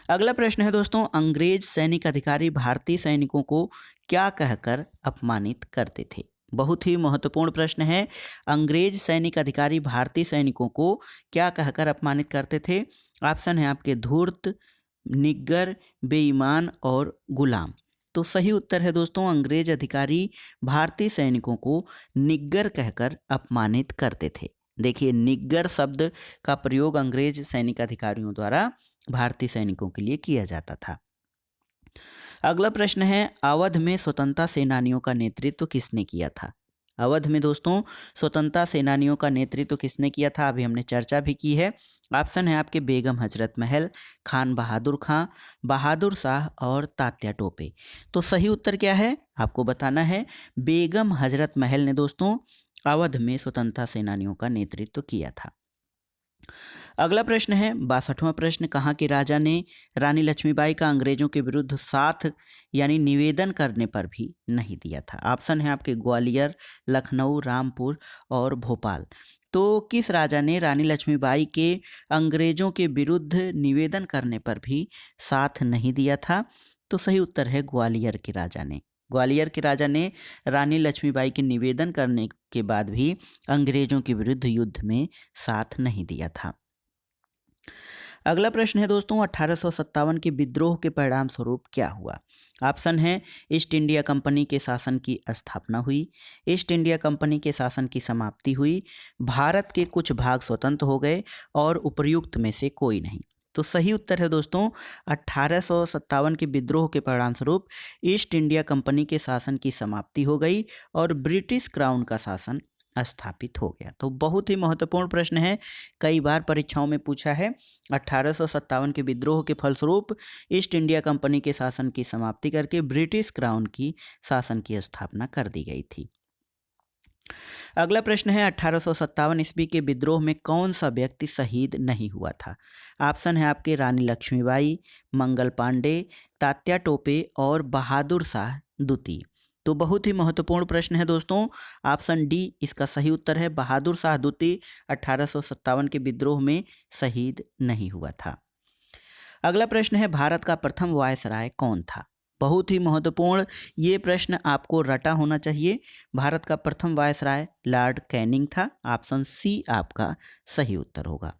अगला प्रश्न है दोस्तों, अंग्रेज सैनिक अधिकारी भारतीय सैनिकों को क्या कहकर अपमानित करते थे? बहुत ही महत्वपूर्ण प्रश्न है। अंग्रेज सैनिक अधिकारी भारतीय सैनिकों को क्या कहकर अपमानित करते थे? ऑप्शन है आपके धूर्त, निग्गर, बेईमान और गुलाम। तो सही उत्तर है दोस्तों, अंग्रेज अधिकारी भारतीय सैनिकों को निग्गर कहकर अपमानित करते थे। देखिए, निग्गर शब्द का प्रयोग अंग्रेज सैनिक अधिकारियों द्वारा भारतीय सैनिकों के लिए किया जाता था। अगला प्रश्न है, अवध में स्वतंत्रता सेनानियों का नेतृत्व किसने किया था? अवध में दोस्तों स्वतंत्रता सेनानियों का नेतृत्व किसने किया था? अभी हमने चर्चा भी की है। ऑप्शन है आपके बेगम हजरत महल, खान बहादुर खां, बहादुर शाह और तात्या टोपे। तो सही उत्तर क्या है आपको बताना है। बेगम हजरत महल ने दोस्तों अवध में स्वतंत्रता सेनानियों का नेतृत्व किया था। अगला प्रश्न है 62वां प्रश्न, कहाँ के राजा ने रानी लक्ष्मीबाई का अंग्रेजों के विरुद्ध साथ यानी निवेदन करने पर भी नहीं दिया था? ऑप्शन है आपके ग्वालियर, लखनऊ, रामपुर और भोपाल। तो किस राजा ने रानी लक्ष्मीबाई के अंग्रेजों के विरुद्ध निवेदन करने पर भी साथ नहीं दिया था? तो सही उत्तर है ग्वालियर के राजा ने। ग्वालियर के राजा ने रानी लक्ष्मीबाई के निवेदन करने के बाद भी अंग्रेजों के विरुद्ध युद्ध में साथ नहीं दिया था। अगला प्रश्न है दोस्तों, 1857 के विद्रोह के परिणाम स्वरूप क्या हुआ? ऑप्शन है ईस्ट इंडिया कंपनी के शासन की स्थापना हुई, ईस्ट इंडिया कंपनी के शासन की समाप्ति हुई, भारत के कुछ भाग स्वतंत्र हो गए और उपर्युक्त में से कोई नहीं। तो सही उत्तर है दोस्तों, 1857 के विद्रोह के परिणाम स्वरूप ईस्ट इंडिया कंपनी के शासन की समाप्ति हो गई और ब्रिटिश क्राउन का शासन स्थापित हो गया। तो बहुत ही महत्वपूर्ण प्रश्न है, कई बार परीक्षाओं में पूछा है। 1857 के विद्रोह के फलस्वरूप ईस्ट इंडिया कंपनी के शासन की समाप्ति करके ब्रिटिश क्राउन की शासन की स्थापना कर दी गई थी। अगला प्रश्न है 1857 ईस्वी के विद्रोह में कौन सा व्यक्ति शहीद नहीं हुआ था? ऑप्शन है आपके रानी लक्ष्मीबाई, मंगल पांडे, तात्या टोपे और बहादुर शाह द्वितीय। तो बहुत ही महत्वपूर्ण प्रश्न है दोस्तों, ऑप्शन डी इसका सही उत्तर है। बहादुर शाह द्वितीय 1857 के विद्रोह में शहीद नहीं हुआ था। अगला प्रश्न है, भारत का प्रथम वायसराय कौन था? बहुत ही महत्वपूर्ण ये प्रश्न आपको रटा होना चाहिए। भारत का प्रथम वायसराय लॉर्ड कैनिंग था। ऑप्शन सी आपका सही उत्तर होगा।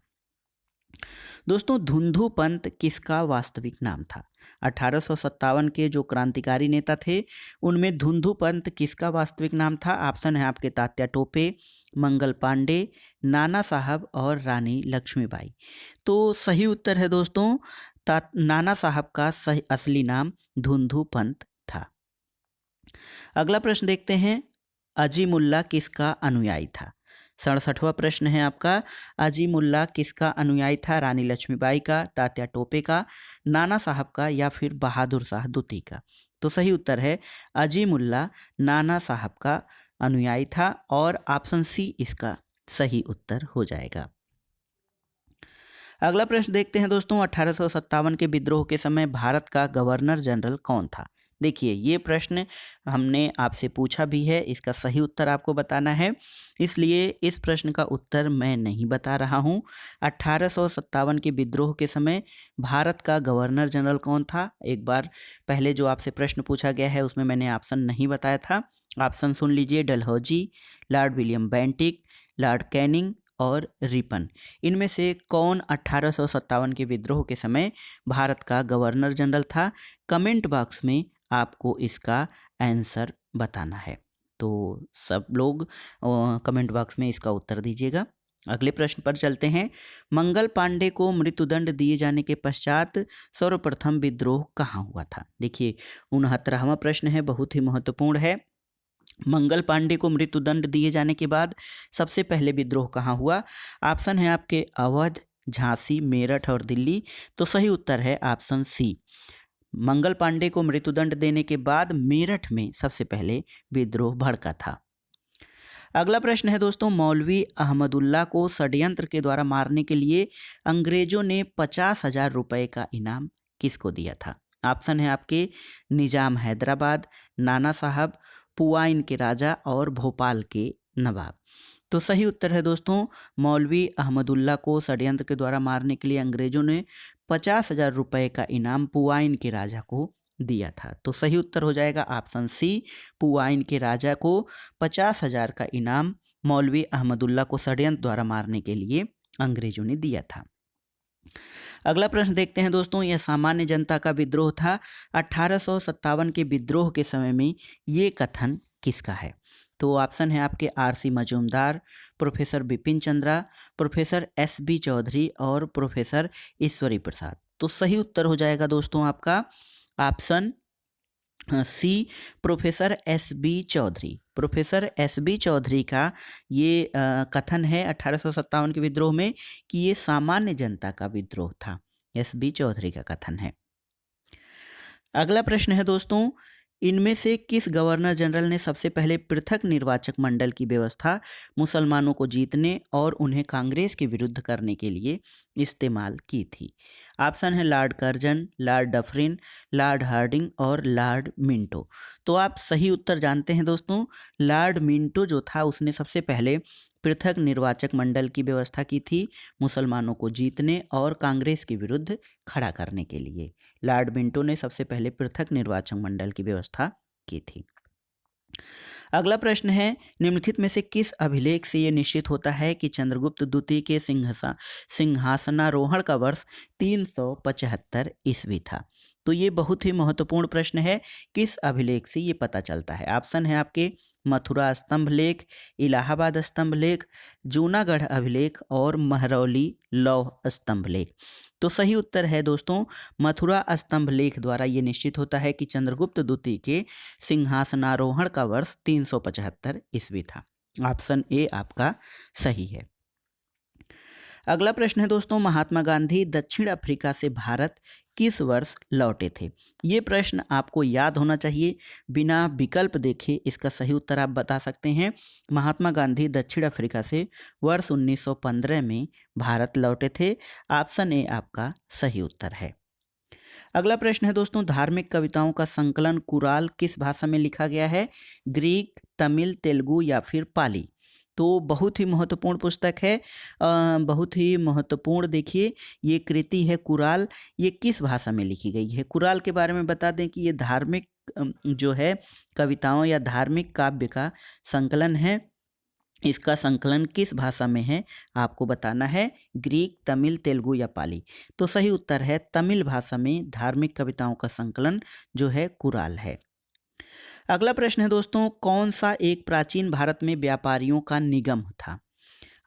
दोस्तों, धुंधु पंत किसका वास्तविक नाम था? 1857 के जो क्रांतिकारी नेता थे उनमें धुंधु पंत किसका वास्तविक नाम था? ऑप्शन है आपके तात्या टोपे, मंगल पांडे, नाना साहब और रानी लक्ष्मीबाई। तो सही उत्तर है दोस्तों, नाना साहब का सही असली नाम धुंधु पंत था। अगला प्रश्न देखते हैं, अजीमुल्ला किसका अनुयायी था? 67वां प्रश्न है आपका, अजीमुल्ला किसका अनुयायी था? रानी लक्ष्मीबाई का, तात्या टोपे का, नाना साहब का या फिर बहादुर शाह द्वितीय का? तो सही उत्तर है अजीमुल्ला नाना साहब का अनुयायी था और ऑप्शन सी इसका सही उत्तर हो जाएगा। अगला प्रश्न देखते हैं दोस्तों, 1857 के विद्रोह के समय भारत का गवर्नर जनरल कौन था? देखिए ये प्रश्न हमने आपसे पूछा भी है, इसका सही उत्तर आपको बताना है, इसलिए इस प्रश्न का उत्तर मैं नहीं बता रहा हूँ। 1857 के विद्रोह के समय भारत का गवर्नर जनरल कौन था? एक बार पहले जो आपसे प्रश्न पूछा गया है उसमें मैंने ऑप्शन नहीं बताया था। ऑप्शन सुन लीजिए, Dalhousie, Lord William Bentinck, Lord Canning और रिपन। इनमें से कौन 1857 के विद्रोह के समय भारत का गवर्नर जनरल था? कमेंट बॉक्स में आपको इसका आंसर बताना है। तो सब लोग कमेंट बॉक्स में इसका उत्तर दीजिएगा। अगले प्रश्न पर चलते हैं। मंगल पांडे को मृत्युदंड दिए जाने के पश्चात सर्वप्रथम विद्रोह कहाँ हुआ था? देखिए 69वां प्रश्न है, बहुत ही महत्वपूर्ण है। मंगल पांडे को मृत्युदंड दिए जाने के बाद सबसे पहले विद्रोह कहाँ हुआ? ऑप्शन है आपके अवध, झांसी, मेरठ और दिल्ली। तो सही उत्तर है ऑप्शन सी। मंगल पांडे को मृत्युदंड देने के बाद मेरठ में सबसे पहले विद्रोह भड़का था। अगला प्रश्न है दोस्तों, मौलवी अहमदुल्ला को षड्यंत्र के द्वारा मारने के लिए अंग्रेजों ने 50,000 रुपए का इनाम किसको दिया था? ऑप्शन है आपके निजाम हैदराबाद, नाना साहब, पुआइन के राजा और भोपाल के नवाब। तो सही उत्तर है दोस्तों, मौलवी अहमदुल्ला को षड्यंत्र के द्वारा मारने के लिए अंग्रेजों ने 50,000 रुपए का इनाम पुआइन के राजा को दिया था। तो सही उत्तर हो जाएगा ऑप्शन सी, पुआइन के राजा को 50,000 का इनाम मौलवी अहमदुल्ला को षड्यंत्र द्वारा मारने के लिए अंग्रेजों ने दिया था। अगला प्रश्न देखते हैं दोस्तों, यह सामान्य जनता का विद्रोह था। 1857 के विद्रोह के समय में ये कथन किसका है? तो ऑप्शन है आपके R C. Majumdar, professor Bipin Chandra, professor S B. Chaudhary और प्रोफेसर ईश्वरी प्रसाद। तो सही उत्तर हो जाएगा दोस्तों आपका option C, professor S B. Chaudhary. Professor S B. Chaudhary का ये कथन है 1857 के विद्रोह में कि ये सामान्य जनता का विद्रोह था। एस.बी. चौधरी का कथन है। अगला प्रश्न है दोस्तों, इनमें से किस गवर्नर जनरल ने सबसे पहले पृथक निर्वाचक मंडल की व्यवस्था मुसलमानों को जीतने और उन्हें कांग्रेस के विरुद्ध करने के लिए इस्तेमाल की थी? ऑप्शन है lord Curzon, lord Dufferin, lord Hardinge और लॉर्ड मिंटो। तो आप सही उत्तर जानते हैं दोस्तों, लॉर्ड मिंटो जो था उसने सबसे पहले पृथक निर्वाचक मंडल की व्यवस्था की थी मुसलमानों को जीतने और कांग्रेस के विरुद्ध खड़ा करने के लिए। लॉर्ड मिंटो ने सबसे पहले पृथक निर्वाचक मंडल की व्यवस्था की थी। अगला प्रश्न है, निम्नलिखित में से किस अभिलेख से ये निश्चित होता है कि चंद्रगुप्त द्वितीय के सिंहासनारोहण का वर्ष 375 ईस्वी था? तो ये बहुत ही महत्वपूर्ण प्रश्न है, किस अभिलेख से ये पता चलता है? ऑप्शन है आपके मथुरा स्तंभ लेख, इलाहाबाद स्तंभ लेख, जूनागढ़ अभिलेख और महरौली लौह स्तंभ लेख। तो सही उत्तर है दोस्तों, मथुरा स्तंभ लेख द्वारा ये निश्चित होता है कि चंद्रगुप्त द्वितीय के सिंहासनारोहण का वर्ष 375 ईस्वी था। ऑप्शन ए आपका सही है। अगला प्रश्न है दोस्तों, महात्मा गांधी दक्षिण अफ्रीका से भारत किस वर्ष लौटे थे? ये प्रश्न आपको याद होना चाहिए, बिना विकल्प देखे इसका सही उत्तर आप बता सकते हैं। महात्मा गांधी दक्षिण अफ्रीका से वर्ष 1915 में भारत लौटे थे। ऑप्शन ए आपका सही उत्तर है। अगला प्रश्न है दोस्तों, धार्मिक कविताओं का संकलन कुराल किस भाषा में लिखा गया है? ग्रीक, तमिल, तेलुगु या फिर पाली? तो बहुत ही महत्वपूर्ण पुस्तक है, बहुत ही महत्वपूर्ण। देखिए ये कृति है कुराल, ये किस भाषा में लिखी गई है? कुराल के बारे में बता दें कि ये धार्मिक जो है कविताओं या धार्मिक काव्य का संकलन है। इसका संकलन किस भाषा में है आपको बताना है, ग्रीक, तमिल, तेलुगु या पाली? तो सही उत्तर है तमिल भाषा में धार्मिक कविताओं का संकलन जो है कुराल है। अगला प्रश्न है दोस्तों, कौन सा एक प्राचीन भारत में व्यापारियों का निगम था?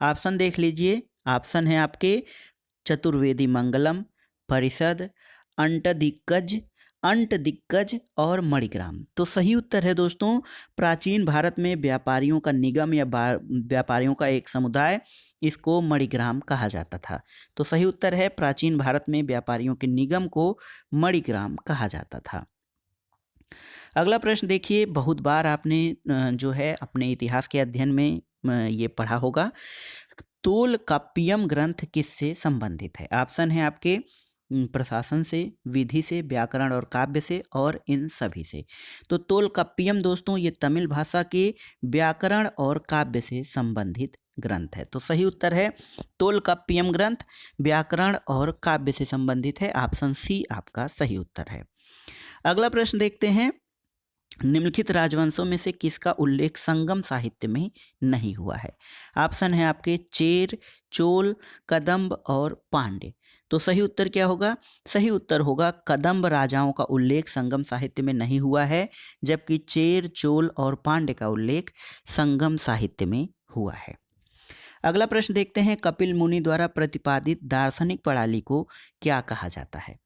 ऑप्शन देख लीजिए। ऑप्शन है आपके चतुर्वेदी मंगलम, परिषद, अंटदिग्गज और मणिग्राम। तो सही उत्तर है दोस्तों, प्राचीन भारत में व्यापारियों का निगम या व्यापारियों का एक समुदाय, इसको मणिग्राम कहा जाता था। तो सही उत्तर है, प्राचीन भारत में व्यापारियों के निगम को मणिग्राम कहा जाता था। अगला प्रश्न देखिए, बहुत बार आपने जो है अपने इतिहास के अध्ययन में ये पढ़ा होगा, तोलकाप्पियम ग्रंथ किससे संबंधित है? ऑप्शन है आपके प्रशासन से, विधि से, व्याकरण और काव्य से और इन सभी से। तो तोलकाप्पियम दोस्तों ये तमिल भाषा के व्याकरण और काव्य से संबंधित ग्रंथ है। तो सही उत्तर है तोलकाप्पियम ग्रंथ व्याकरण और काव्य से संबंधित है। ऑप्शन सी आपका सही उत्तर है। अगला प्रश्न देखते हैं, निम्नलिखित राजवंशों में से किसका उल्लेख संगम साहित्य में नहीं हुआ है? ऑप्शन है आपके चेर, चोल, कदंब और पांड्य। तो सही उत्तर क्या होगा? सही उत्तर होगा कदंब राजाओं का उल्लेख संगम साहित्य में नहीं हुआ है, जबकि चेर, चोल और पांड्य का उल्लेख संगम साहित्य में हुआ है। अगला प्रश्न देखते हैं, कपिल मुनि द्वारा प्रतिपादित दार्शनिक प्रणाली को क्या कहा जाता है?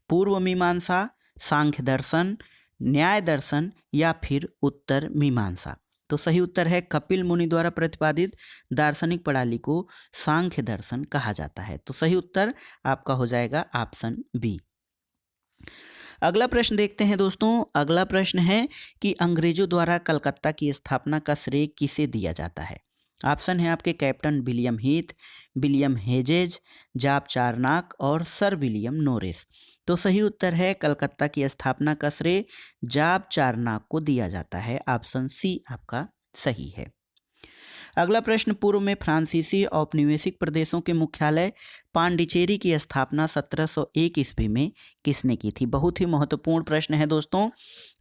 पूर्व मीमांसा, सांख्य दर्शन, न्याय दर्शन या फिर उत्तर मीमांसा। तो सही उत्तर है कपिल मुनि द्वारा प्रतिपादित दार्शनिक प्रणाली को सांख्य दर्शन कहा जाता है। तो सही उत्तर आपका हो जाएगा ऑप्शन बी। अगला प्रश्न देखते हैं दोस्तों। अगला प्रश्न है कि अंग्रेजों द्वारा कलकत्ता की स्थापना का श्रेय किसे दिया जाता है? ऑप्शन है आपके captain William Heath, William hedges, जाप चारनाक और सर विलियम नोरिस। तो सही उत्तर है कलकत्ता की स्थापना का श्रेय जाप चारनाक को दिया जाता है। ऑप्शन सी आपका सही है। अगला प्रश्न, पूर्व में फ्रांसीसी औपनिवेशिक प्रदेशों के मुख्यालय पांडिचेरी की स्थापना 1701 ईस्वी में किसने की थी? बहुत ही महत्वपूर्ण प्रश्न है दोस्तों।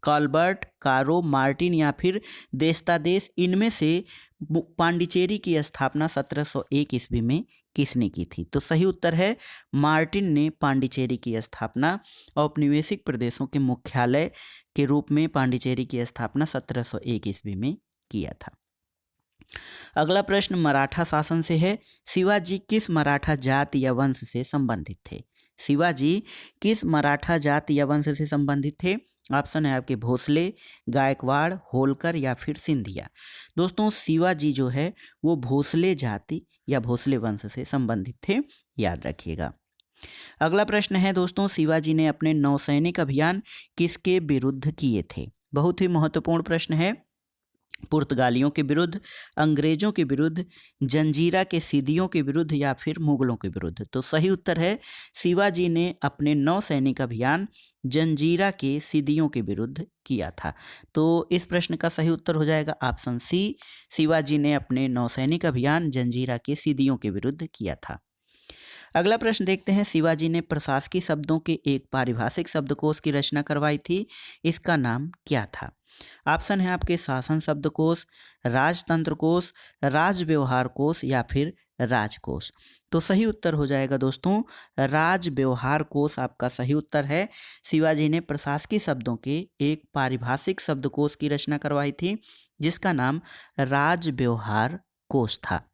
कॉलबर्ट, कारो, मार्टिन या फिर देस्तादेस, इनमें से पांडिचेरी की स्थापना 1701 ईस्वी में किसने की थी? तो सही उत्तर है मार्टिन ने पांडिचेरी की स्थापना औपनिवेशिक प्रदेशों के मुख्यालय के रूप में पांडिचेरी की स्थापना 1701 ईस्वी में किया था। अगला प्रश्न मराठा शासन से है। शिवाजी किस मराठा जाति या वंश से संबंधित थे? शिवाजी किस मराठा जाति या वंश से संबंधित थे? ऑप्शन है आपके भोसले, गायकवाड़, होलकर या फिर सिंधिया। दोस्तों शिवाजी जो है वो भोसले जाति या भोसले वंश से संबंधित थे, याद रखिएगा। अगला प्रश्न है दोस्तों, शिवाजी ने अपने नौसैनिक अभियान किसके विरुद्ध किए थे? बहुत ही महत्वपूर्ण प्रश्न है। पुर्तगालियों के विरुद्ध, अंग्रेजों के विरुद्ध, जंजीरा के सिदियों के विरुद्ध या फिर मुगलों के विरुद्ध। तो सही उत्तर है शिवाजी ने अपने नौसैनिक अभियान जंजीरा के सिदियों के विरुद्ध किया था। तो इस प्रश्न का सही उत्तर हो जाएगा ऑप्शन सी, शिवाजी ने अपने नौसैनिक अभियान जंजीरा के सिदियों के विरुद्ध किया था। अगला प्रश्न देखते हैं, शिवाजी ने प्रशासकीय शब्दों के एक पारिभाषिक शब्दकोश की रचना करवाई थी, इसका नाम क्या था? ऑप्शन है आपके शासन शब्दकोश, राजतंत्र कोश, राज व्यवहार कोश या फिर राजकोश। तो सही उत्तर हो जाएगा दोस्तों राज व्यवहार कोश आपका सही उत्तर है। शिवाजी ने प्रशासकीय शब्दों के एक पारिभाषिक शब्दकोश की रचना करवाई थी, जिसका नाम राज व्यवहार कोश था।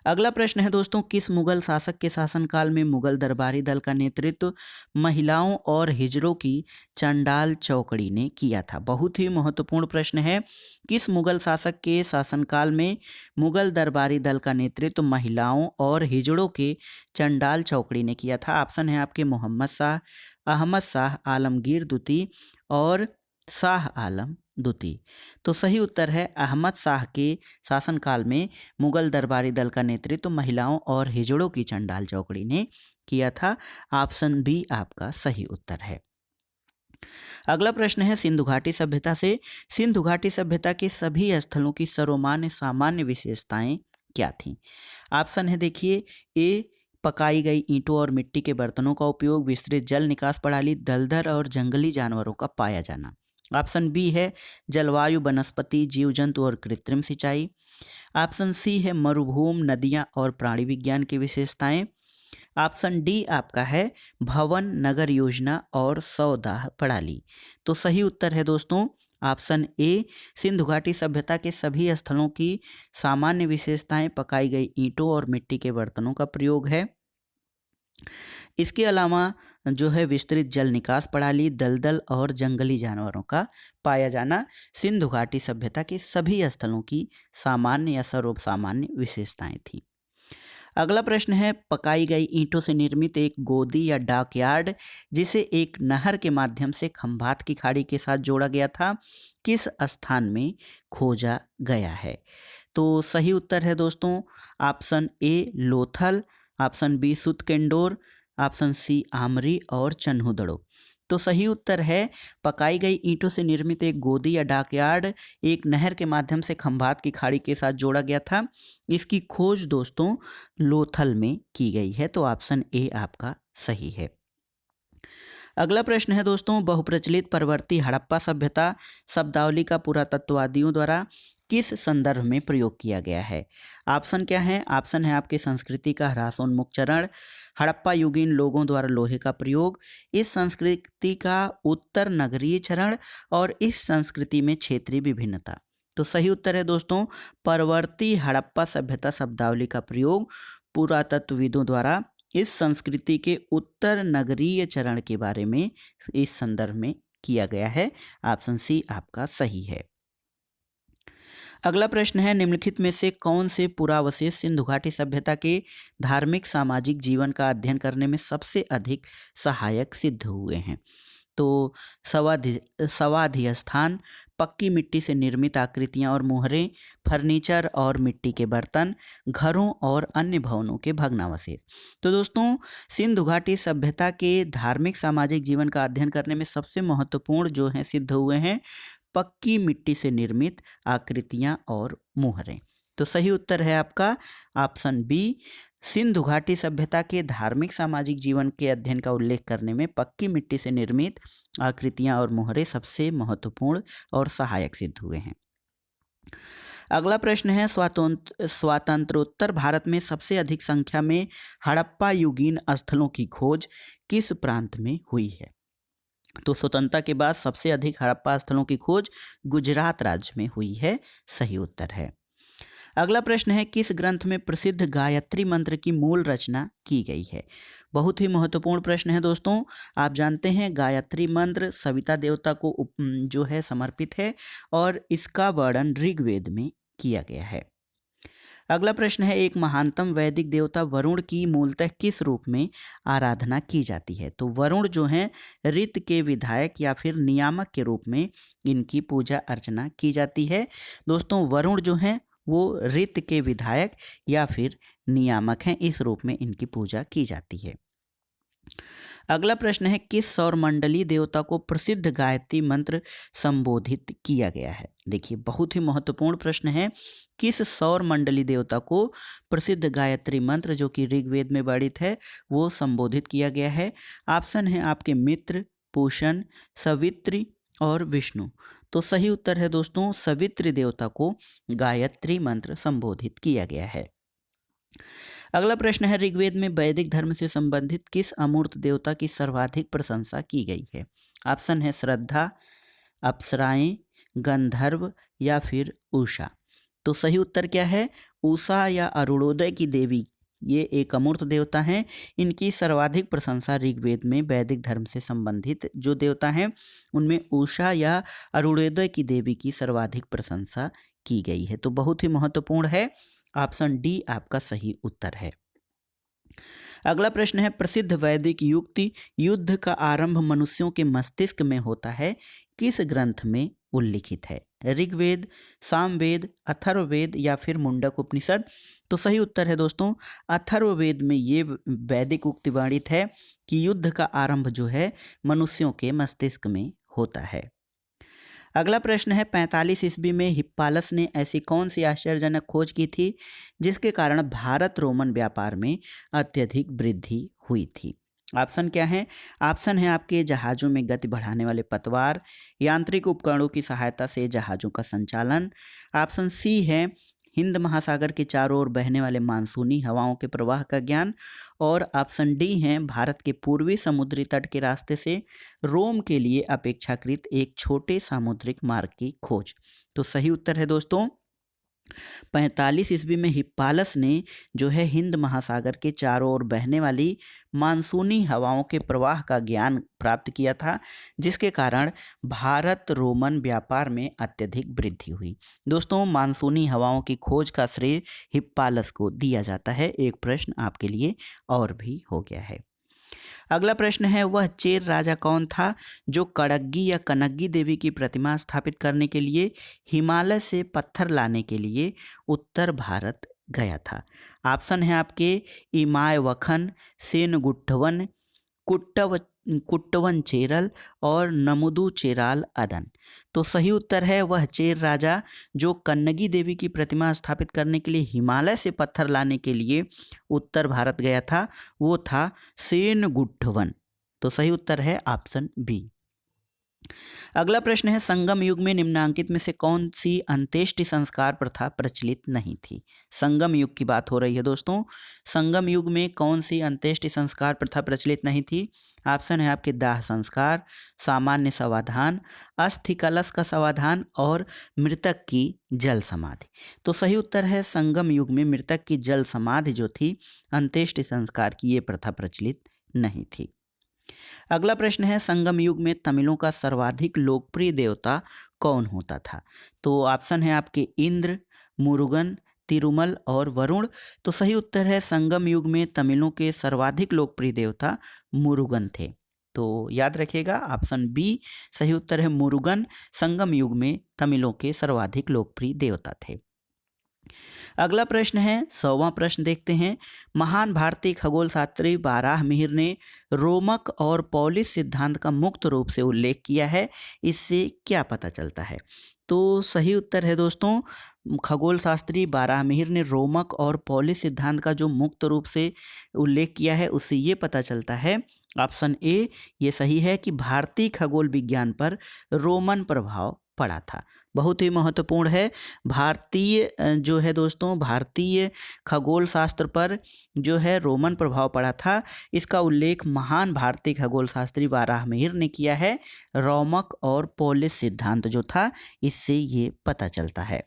अगला प्रश्न है दोस्तों, किस मुगल शासक के शासनकाल में मुगल दरबारी दल का नेतृत्व महिलाओं और हिजड़ों की चंडाल चौकड़ी ने किया था? बहुत ही महत्वपूर्ण प्रश्न है। किस मुगल शासक के शासनकाल में मुगल दरबारी दल का नेतृत्व महिलाओं और हिजड़ों के चंडाल चौकड़ी ने किया था? ऑप्शन है आपके मोहम्मद शाह, अहमद शाह आलमगीर द्वितीय और शाह आलम द्वितीय। तो सही उत्तर है अहमद शाह के शासनकाल में मुगल दरबारी दल का नेतृत्व महिलाओं और हिजड़ों की चंडाल चौकड़ी ने किया था। ऑप्शन बी आपका सही उत्तर है। अगला प्रश्न है सिंधु घाटी सभ्यता से। सिंधु घाटी सभ्यता के सभी स्थलों की सर्वमान्य सामान्य विशेषताएं क्या थीं? ऑप्शन है देखिए, ए पकाई गई ईंटों और मिट्टी के बर्तनों का उपयोग, विस्तृत जल निकास प्रणाली, दलदल और जंगली जानवरों का पाया जाना। ऑप्शन बी है जलवायु, वनस्पति, जीव जंतु और कृत्रिम सिंचाई। ऑप्शन सी है मरुभूमि, नदियां और प्राणी विज्ञान की विशेषताएं। ऑप्शन डी आपका है भवन, नगर योजना और सौदाह प्रणाली। तो सही उत्तर है दोस्तों ऑप्शन ए, सिंधु घाटी सभ्यता के सभी स्थलों की सामान्य विशेषताएं पकाई गई ईंटों और मिट्टी के बर्तनों का प्रयोग है। इसके अलावा जो है विस्तृत जल निकास प्रणाली, दलदल और जंगली जानवरों का पाया जाना सिंधु घाटी सभ्यता के सभी स्थलों की सामान्य या सर्वसामान्य विशेषताएं थी। अगला प्रश्न है पकाई गई ईंटों से निर्मित एक गोदी या डॉकयार्ड जिसे एक नहर के माध्यम से खंभात की खाड़ी के साथ जोड़ा गया था, किस स्थान में खोजा गया है? तो सही उत्तर है दोस्तों option A Lothal, option B Sutkagendor, option C Amri और चन्हुदड़ो। तो सही उत्तर है पकाई गई ईंटों से निर्मित एक गोदी या डॉकयार्ड एक नहर के माध्यम से खंभात की खाड़ी के साथ जोड़ा गया था। इसकी खोज दोस्तों लोथल में की गई है। तो ऑप्शन ए आपका सही है। अगला प्रश्न है दोस्तों, बहुप्रचलित परवर्ती हड़प्पा सभ्यता शब्दावली का पुरातत्ववादियों द्वारा किस संदर्भ में प्रयोग किया गया है? ऑप्शन क्या है? ऑप्शन है आपके संस्कृति का ह्रासोन्मुख चरण, हड़प्पा युगीन लोगों द्वारा लोहे का प्रयोग, इस संस्कृति का उत्तर नगरीय चरण और इस संस्कृति में क्षेत्रीय विभिन्नता। तो सही उत्तर है दोस्तों परवर्ती हड़प्पा सभ्यता शब्दावली का प्रयोग पुरातत्वविदों द्वारा इस संस्कृति के उत्तर नगरीय चरण के बारे में इस संदर्भ में किया गया है। ऑप्शन सी आपका सही है। अगला प्रश्न है, निम्नलिखित में से कौन से पुरावशेष सिंधु घाटी सभ्यता के धार्मिक सामाजिक जीवन का अध्ययन करने में सबसे अधिक सहायक सिद्ध हुए हैं? तो समाधि स्थान, पक्की मिट्टी से निर्मित आकृतियां और मुहरें, फर्नीचर और मिट्टी के बर्तन, घरों और अन्य भवनों के भग्नावशेष। तो दोस्तों सिंधु घाटी सभ्यता के धार्मिक सामाजिक जीवन का अध्ययन करने में सबसे महत्वपूर्ण जो हैं सिद्ध हुए हैं पक्की मिट्टी से निर्मित आकृतियां और मुहरें। तो सही उत्तर है आपका ऑप्शन बी। सिंधु घाटी सभ्यता के धार्मिक सामाजिक जीवन के अध्ययन का उल्लेख करने में पक्की मिट्टी से निर्मित आकृतियां और मुहरें सबसे महत्वपूर्ण और सहायक सिद्ध हुए हैं। अगला प्रश्न है, स्वातंत्रोत्तर भारत में सबसे अधिक संख्या में हड़प्पा युगीन स्थलों की खोज किस प्रांत में हुई है? तो स्वतंत्रता के बाद सबसे अधिक हड़प्पा स्थलों की खोज गुजरात राज्य में हुई है। सही उत्तर है। अगला प्रश्न है, किस ग्रंथ में प्रसिद्ध गायत्री मंत्र की मूल रचना की गई है? बहुत ही महत्वपूर्ण प्रश्न है दोस्तों। आप जानते हैं गायत्री मंत्र सविता देवता को जो है समर्पित है और इसका वर्णन ऋग्वेद में किया गया है। अगला प्रश्न है, एक महानतम वैदिक देवता वरुण की मूलतः किस रूप में आराधना की जाती है? तो वरुण जो हैं ऋत के विधायक या फिर नियामक के रूप में इनकी पूजा अर्चना की जाती है। दोस्तों वरुण जो हैं वो ऋत के विधायक या फिर नियामक हैं, इस रूप में इनकी पूजा की जाती है। अगला प्रश्न है, किस सौर मंडलीय देवता को प्रसिद्ध गायत्री मंत्र संबोधित किया गया है? देखिए बहुत ही महत्वपूर्ण प्रश्न है, किस सौर मंडलीय देवता को प्रसिद्ध गायत्री मंत्र जो कि ऋग्वेद में वर्णित है वो संबोधित किया गया है? ऑप्शन है आपके मित्र, पूषण, सवित्री और विष्णु। तो सही उत्तर है दोस्तों सवित्री देवता को गायत्री मंत्र संबोधित किया गया है। अगला प्रश्न है, ऋग्वेद में वैदिक धर्म से संबंधित किस अमूर्त देवता की सर्वाधिक प्रशंसा की गई है? ऑप्शन है श्रद्धा, अप्सराएं, गंधर्व या फिर उषा। तो सही उत्तर क्या है? उषा या अरुणोदय की देवी, ये एक अमूर्त देवता हैं। इनकी सर्वाधिक प्रशंसा ऋग्वेद में वैदिक धर्म से संबंधित जो देवता हैं उनमें उषा या अरुणोदय की देवी की सर्वाधिक प्रशंसा की गई है। तो बहुत ही महत्वपूर्ण है, ऑप्शन डी आपका सही उत्तर है। अगला प्रश्न है, प्रसिद्ध वैदिक युक्ति युद्ध का आरंभ मनुष्यों के मस्तिष्क में होता है किस ग्रंथ में उल्लिखित है? ऋग्वेद, सामवेद, अथर्ववेद या फिर मुंडक उपनिषद। तो सही उत्तर है दोस्तों अथर्ववेद में ये वैदिक उक्ति वर्णित है कि युद्ध का आरंभ जो है मनुष्यों के मस्तिष्क में होता है। अगला प्रश्न है, 45 ईस्वी में हिप्पालस ने ऐसी कौन सी आश्चर्यजनक खोज की थी जिसके कारण भारत रोमन व्यापार में अत्यधिक वृद्धि हुई थी? ऑप्शन क्या है? ऑप्शन है आपके जहाज़ों में गति बढ़ाने वाले पतवार, यांत्रिक उपकरणों की सहायता से जहाज़ों का संचालन, ऑप्शन सी है हिंद महासागर के चारों ओर बहने वाले मानसूनी हवाओं के प्रवाह का ज्ञान, और ऑप्शन डी है भारत के पूर्वी समुद्री तट के रास्ते से रोम के लिए अपेक्षाकृत एक छोटे सामुद्रिक मार्ग की खोज। तो सही उत्तर है दोस्तों 45 ईस्वी में हिप्पालस ने जो है हिंद महासागर के चारों ओर बहने वाली मानसूनी हवाओं के प्रवाह का ज्ञान प्राप्त किया था, जिसके कारण भारत रोमन व्यापार में अत्यधिक वृद्धि हुई। दोस्तों मानसूनी हवाओं की खोज का श्रेय हिप्पालस को दिया जाता है। एक प्रश्न आपके लिए और भी हो गया है। अगला प्रश्न है, वह चेर राजा कौन था जो कड़ग्गी या कनग्गी देवी की प्रतिमा स्थापित करने के लिए हिमालय से पत्थर लाने के लिए उत्तर भारत गया था। ऑप्शन है आपके इमाय वखन, सेनगुट्टवन, कुट्टव कुट्टवन चेरल और नमुदु चेराल अदन। तो सही उत्तर है वह चेर राजा जो कन्नगी देवी की प्रतिमा स्थापित करने के लिए हिमालय से पत्थर लाने के लिए उत्तर भारत गया था, वो था सेनगुट्टवन। तो सही उत्तर है ऑप्शन बी। अगला प्रश्न है संगम युग में निम्नांकित में से कौन सी अंत्येष्टि संस्कार प्रथा प्रचलित नहीं थी। संगम युग की बात हो रही है दोस्तों। संगम युग में कौन सी अंत्येष्टि संस्कार प्रथा प्रचलित नहीं थी। ऑप्शन है आपके दाह संस्कार, सामान्य समाधान, अस्थि कलश का समाधान और मृतक की जल समाधि। तो सही उत्तर है संगम युग में मृतक की जल समाधि जो थी अंत्येष्टि संस्कार की ये प्रथा प्रचलित नहीं थी। अगला प्रश्न है संगम युग में तमिलों का सर्वाधिक लोकप्रिय देवता कौन होता था। तो ऑप्शन है आपके इंद्र, मुरुगन, तिरुमल और वरुण। तो सही उत्तर है संगम युग में तमिलों के सर्वाधिक लोकप्रिय देवता मुरुगन थे। तो याद रखिएगा ऑप्शन बी सही उत्तर है मुरुगन संगम युग में तमिलों के सर्वाधिक लोकप्रिय देवता थे। अगला प्रश्न है 100वां प्रश्न देखते हैं। महान भारतीय खगोल शास्त्री बाराहमिहिर ने रोमक और पॉलिश सिद्धांत का मुक्त रूप से उल्लेख किया है, इससे क्या पता चलता है। तो सही उत्तर है दोस्तों खगोल शास्त्री बाराहमिहिर ने रोमक और पॉलिश सिद्धांत का जो मुक्त रूप से उल्लेख किया है उससे ये पता चलता है ऑप्शन ए ये सही है कि भारतीय खगोल विज्ञान पर रोमन प्रभाव पड़ा था। बहुत ही महत्वपूर्ण है भारतीय जो है दोस्तों भारतीय खगोल शास्त्र पर जो है रोमन प्रभाव पड़ा था। इसका उल्लेख महान भारतीय खगोल शास्त्री बाराहमिहिर ने किया है। रोमक और पॉलिश सिद्धांत जो था इससे ये पता चलता है।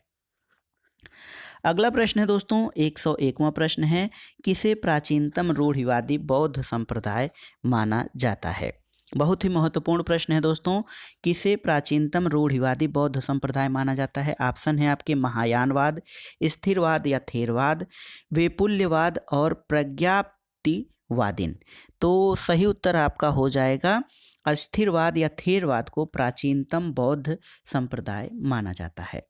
अगला प्रश्न है दोस्तों 101वां प्रश्न है किसे प्राचीनतम रूढ़िवादी बौद्ध संप्रदाय माना जाता है। बहुत ही महत्वपूर्ण प्रश्न है दोस्तों किसे प्राचीनतम रूढ़िवादी बौद्ध संप्रदाय माना जाता है। ऑप्शन है आपके महायानवाद, स्थिरवाद या थेरवाद, वैपुल्यवाद और प्रज्ञाप्तिवादिन। तो सही उत्तर आपका हो जाएगा अस्थिरवाद या थेरवाद को प्राचीनतम बौद्ध संप्रदाय माना जाता है।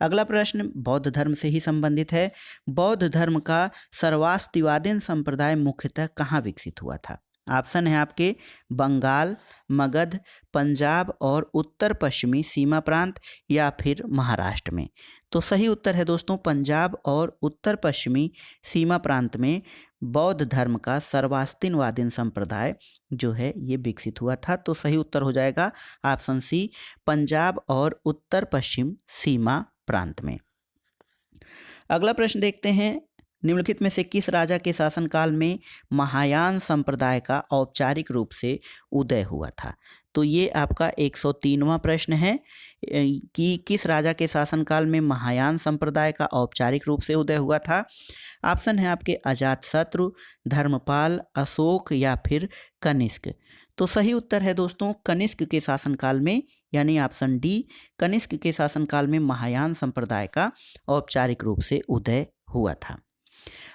अगला प्रश्न बौद्ध धर्म से ही संबंधित है। बौद्ध धर्म का सर्वास्तिवादीन संप्रदाय मुख्यतः कहाँ विकसित हुआ था। ऑप्शन है आपके बंगाल, मगध, पंजाब और उत्तर पश्चिमी सीमा प्रांत या फिर महाराष्ट्र में। तो सही उत्तर है दोस्तों पंजाब और उत्तर पश्चिमी सीमा प्रांत में बौद्ध धर्म का सर्वास्तिवादीन संप्रदाय जो है ये विकसित हुआ था। तो सही उत्तर हो जाएगा ऑप्शन सी पंजाब और उत्तर पश्चिम सीमा प्रांत में। अगला प्रश्न देखते हैं निम्नलिखित में से किस राजा के शासनकाल में महायान संप्रदाय का औपचारिक रूप से उदय हुआ था। तो ये आपका 103वां प्रश्न है कि किस राजा के शासनकाल में महायान संप्रदाय का औपचारिक रूप से उदय हुआ था। ऑप्शन है आपके अजातशत्रु, धर्मपाल, अशोक या फिर कनिष्क। तो सही उत्तर है दोस्तों कनिष्क के शासनकाल में यानी ऑप्शन डी कनिष्क के शासनकाल में महायान संप्रदाय का औपचारिक रूप से उदय हुआ था।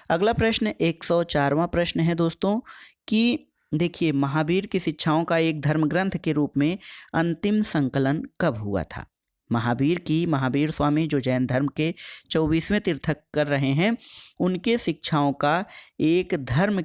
अगला प्रश्न 104वां प्रश्न है दोस्तों कि देखिए महावीर की शिक्षाओं का एक धर्म ग्रंथ के रूप में अंतिम संकलन कब हुआ था। महावीर स्वामी जो जैन धर्म के 24वें तीर्थंकर रहे हैं उनके शिक्षाओं का एक धर्म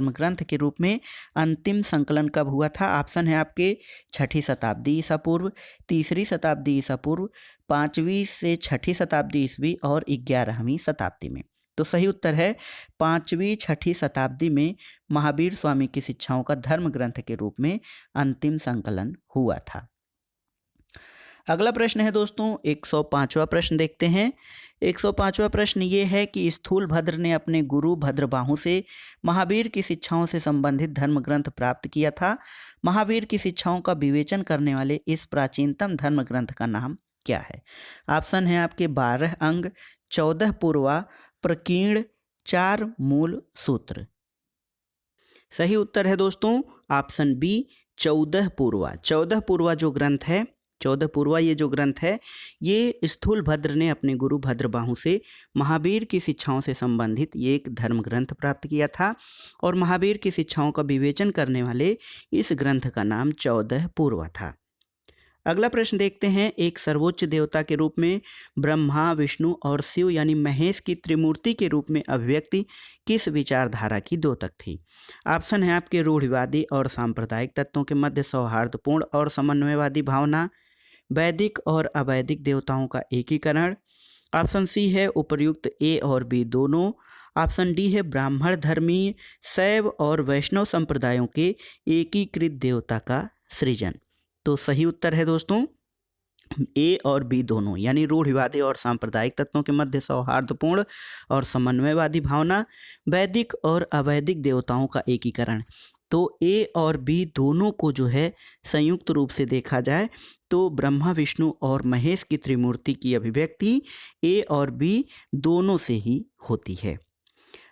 ग्रंथ के रूप में अंतिम संकलन कब हुआ था। ऑप्शन है आपके 6ठी शताब्दी ईसा पूर्व, 3री शताब्दी ईसा पूर्व, 5वीं से 6ठी शताब्दी ईस्वी और 11वीं शताब्दी में। तो सही उत्तर है 5वीं 6ठी शताब्दी में महावीर स्वामी की शिक्षाओं का धर्म ग्रंथ के रूप में अंतिम संकलन हुआ था। अगला प्रश्न है दोस्तों 105वां प्रश्न देखते हैं। 105वां प्रश्न ये है कि स्थूलभद्र ने अपने गुरु भद्रबाहु से महावीर की शिक्षाओं से संबंधित धर्म ग्रंथ प्राप्त किया था। महावीर की शिक्षाओं का विवेचन करने वाले इस प्राचीनतम धर्म ग्रंथ का नाम क्या है। ऑप्शन है आपके 12 अंग, 14 पूर्वा, प्रकीर्ण, 4 मूल सूत्र। सही उत्तर है दोस्तों ऑप्शन बी 14 पूर्वा। 14 पूर्वा जो ग्रंथ है 14 पूर्वा ये जो ग्रंथ है ये स्थूलभद्र ने अपने गुरु भद्रबाहु से महावीर की शिक्षाओं से संबंधित ये एक धर्म ग्रंथ प्राप्त किया था और महावीर की शिक्षाओं का विवेचन करने वाले इस ग्रंथ का नाम 14 पूर्वा था। अगला प्रश्न देखते हैं, एक सर्वोच्च देवता के रूप में ब्रह्मा, विष्णु और शिव यानी महेश की त्रिमूर्ति के रूप में अभिव्यक्ति किस विचारधारा की द्योतक थी? ऑप्शन है आपके रूढ़िवादी और सांप्रदायिक तत्वों के मध्य सौहार्दपूर्ण और समन्वयवादी भावना, वैदिक और अवैदिक देवताओं का एकीकरण, ऑप्शन सी है उपर्युक्त ए और बी दोनों, ऑप्शन डी है ब्राह्मण धर्मी शैव और वैष्णव संप्रदायों के एकीकृत देवता का सृजन। तो सही उत्तर है दोस्तों ए और बी दोनों, यानी रूढ़िवादी और सांप्रदायिक तत्वों के मध्य सौहार्दपूर्ण और समन्वयवादी भावना, वैदिक और अवैदिक देवताओं का एकीकरण। तो ए और बी दोनों को जो है संयुक्त रूप से देखा जाए तो ब्रह्मा, विष्णु और महेश की त्रिमूर्ति की अभिव्यक्ति ए और बी दोनों से ही होती है।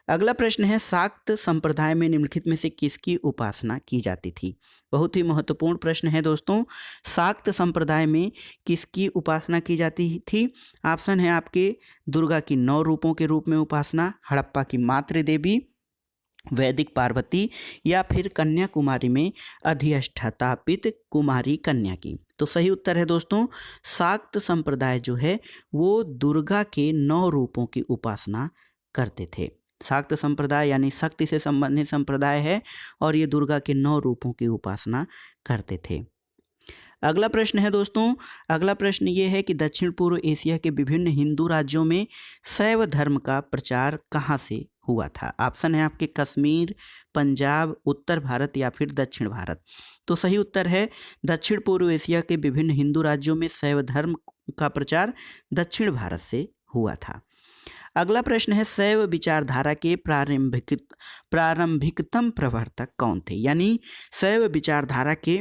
अगला प्रश्न है, शाक्त संप्रदाय में निम्नलिखित में से किसकी उपासना की जाती थी? बहुत ही महत्वपूर्ण प्रश्न है दोस्तों। शाक्त संप्रदाय में किसकी उपासना की जाती थी? ऑप्शन है आपके दुर्गा की 9 रूपों के रूप में उपासना, हड़प्पा की मातृ देवी, वैदिक पार्वती या फिर कन्याकुमारी में अधिष्ठापित कुमारी कन्या की। तो सही उत्तर है दोस्तों शाक्त संप्रदाय जो है वो दुर्गा के 9 रूपों की उपासना करते थे। शाक्त संप्रदाय यानी शक्ति से संबंधित संप्रदाय है और ये दुर्गा के 9 रूपों की उपासना करते थे। अगला प्रश्न है दोस्तों, अगला प्रश्न ये है कि दक्षिण पूर्व एशिया के विभिन्न हिंदू राज्यों में शैव धर्म का प्रचार कहाँ से हुआ था? ऑप्शन है आपके कश्मीर, पंजाब, उत्तर भारत या फिर दक्षिण भारत। तो सही उत्तर है दक्षिण पूर्व एशिया के विभिन्न हिंदू राज्यों में शैव धर्म का प्रचार दक्षिण भारत से हुआ था। अगला प्रश्न है, शैव विचारधारा के प्रारंभिकतम प्रवर्तक कौन थे? यानी शैव विचारधारा के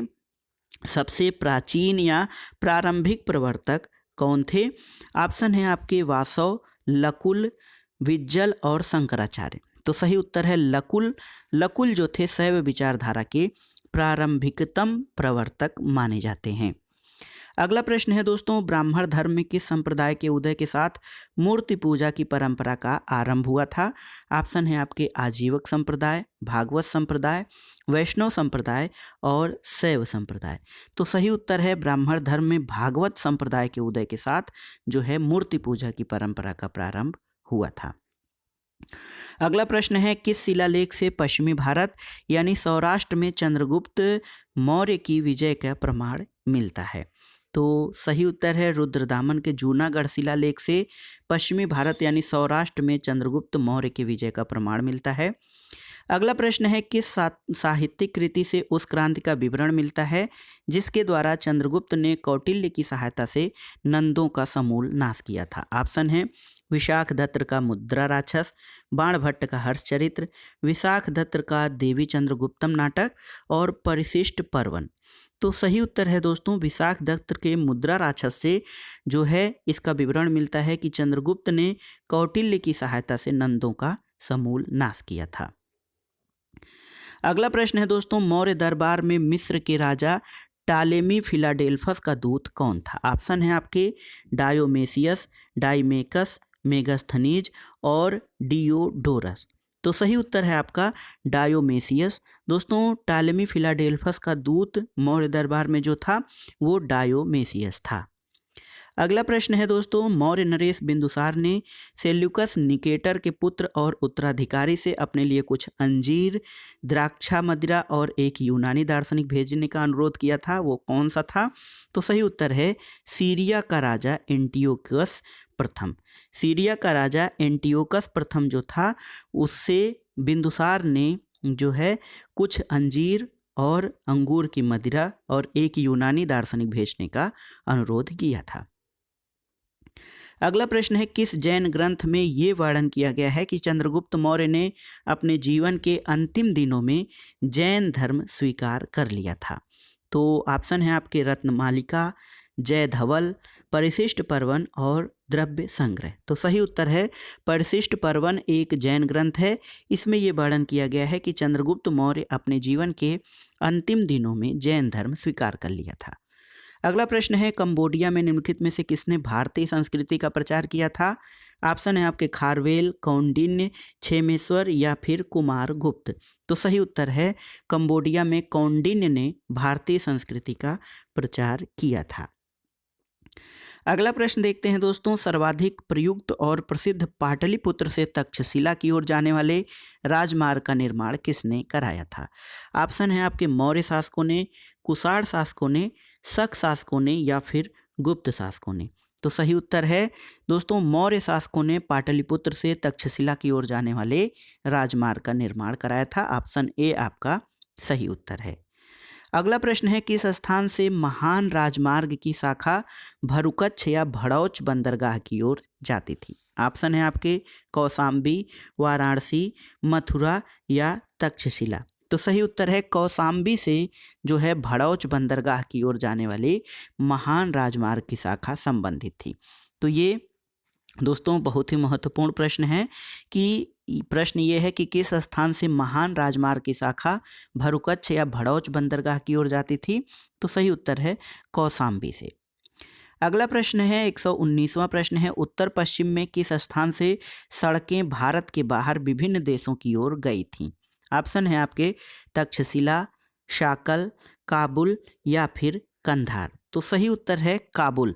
सबसे प्राचीन या प्रारंभिक प्रवर्तक कौन थे? ऑप्शन है आपके वासव, लकुल, विज्जल और शंकराचार्य। तो सही उत्तर है लकुल। लकुल जो थे शैव विचारधारा के प्रारंभिकतम प्रवर्तक माने जाते हैं। अगला प्रश्न है दोस्तों, ब्राह्मण धर्म में किस संप्रदाय के उदय के साथ मूर्ति पूजा की परंपरा का आरंभ हुआ था? ऑप्शन है आपके आजीवक संप्रदाय, भागवत संप्रदाय, वैष्णव संप्रदाय और शैव संप्रदाय। तो सही उत्तर है ब्राह्मण धर्म में भागवत संप्रदाय के उदय के साथ जो है मूर्ति पूजा की परंपरा का प्रारंभ हुआ था। अगला प्रश्न है, किस शिलालेख से पश्चिमी भारत यानी सौराष्ट्र में चंद्रगुप्त मौर्य की विजय का प्रमाण मिलता है? तो सही उत्तर है रुद्रदामन के जूनागढ़ शिलालेख से पश्चिमी भारत यानी सौराष्ट्र में चंद्रगुप्त मौर्य के विजय का प्रमाण मिलता है। अगला प्रश्न है, किस साहित्यिक कृति से उस क्रांति का विवरण मिलता है जिसके द्वारा चंद्रगुप्त ने कौटिल्य की सहायता से नंदों का समूल नाश किया था? ऑप्शन है विशाख दत्त का मुद्रा राक्षस, बाणभट्ट का हर्षचरित्र, विशाख दत्त का देवी चंद्रगुप्तम नाटक और परिशिष्ट पर्वन। तो सही उत्तर है दोस्तों विशाख दत्त के मुद्रा राक्षस से जो है इसका विवरण मिलता है कि चंद्रगुप्त ने कौटिल्य की सहायता से नंदों का समूल नाश किया था। अगला प्रश्न है दोस्तों, मौर्य दरबार में मिस्र के राजा टालेमी फिलाडेल्फस का दूत कौन था? ऑप्शन है आपके डायोमेसियस, डाइमेकस, मेगास्थनीज और डियोडोरस। तो सही उत्तर है आपका डायोमेसियस। दोस्तों टालेमी फिलाडेल्फस का दूत मौर्य दरबार में जो था वो डायोमेसियस था। अगला प्रश्न है दोस्तों, मौर्य नरेश बिंदुसार ने सेल्यूकस निकेटर के पुत्र और उत्तराधिकारी से अपने लिए कुछ अंजीर, द्राक्षा मदिरा और एक यूनानी दार्शनिक भेजने का अनुरोध किया था, वो कौन सा था? तो सही उत्तर है सीरिया का राजा एंटियोकस प्रथम। सीरिया का राजा एंटियोकस प्रथम जो था उससे बिंदुसार ने जो है कुछ अंजीर और अंगूर की मदिरा और एक यूनानी दार्शनिक भेजने का अनुरोध किया था। अगला प्रश्न है, किस जैन ग्रंथ में ये वर्णन किया गया है कि चंद्रगुप्त मौर्य ने अपने जीवन के अंतिम दिनों में जैन धर्म स्वीकार कर लिया था? तो ऑप्शन है आपके रत्नमालिका, जय धवल, परिशिष्ट पर्वन और द्रव्य संग्रह। तो सही उत्तर है परिशिष्ट पर्वन एक जैन ग्रंथ है। इसमें यह वर्णन किया गया है कि चंद्रगुप्त मौर्य अपने जीवन के अंतिम दिनों में जैन धर्म स्वीकार कर लिया था। अगला प्रश्न है, कंबोडिया में निम्नलिखित में से किसने भारतीय संस्कृति का प्रचार किया था? ऑप्शन है आपके खारवेल, कौंडिन्य, क्षेमेश्वर या फिर कुमार गुप्त। तो सही उत्तर है कंबोडिया में कौंडिन्य ने भारतीय संस्कृति का प्रचार किया था। अगला प्रश्न देखते हैं दोस्तों, सर्वाधिक प्रयुक्त और प्रसिद्ध पाटलिपुत्र से तक्षशिला की ओर जाने वाले राजमार्ग का निर्माण किसने कराया था? ऑप्शन है आपके मौर्य शासकों ने, कुषाण शासकों ने, शक शासकों ने या फिर गुप्त शासकों ने। तो सही उत्तर है दोस्तों मौर्य शासकों ने पाटलिपुत्र से तक्षशिला की ओर जाने वाले राजमार्ग का निर्माण कराया था। ऑप्शन ए आपका सही उत्तर है। अगला प्रश्न है, किस स्थान से महान राजमार्ग की शाखा भरुकच्छ या भड़ौच बंदरगाह की ओर जाती थी? ऑप्शन है आपके कौशाम्बी, वाराणसी, मथुरा या तक्षशिला। तो सही उत्तर है कौशाम्बी से जो है भड़ौच बंदरगाह की ओर जाने वाले महान राजमार्ग की शाखा संबंधित थी। तो ये दोस्तों बहुत ही महत्वपूर्ण प्रश्न है कि प्रश्न ये है कि किस स्थान से महान राजमार्ग की शाखा भरुकच्छ या भड़ौच बंदरगाह की ओर जाती थी? तो सही उत्तर है कौशाम्बी से। अगला प्रश्न है 119वां प्रश्न है, उत्तर पश्चिम में किस स्थान से सड़कें भारत के बाहर विभिन्न देशों की ओर गई थीं? ऑप्शन है आपके तक्षशिला, शाकल, काबुल या फिर कंधार। तो सही उत्तर है काबुल।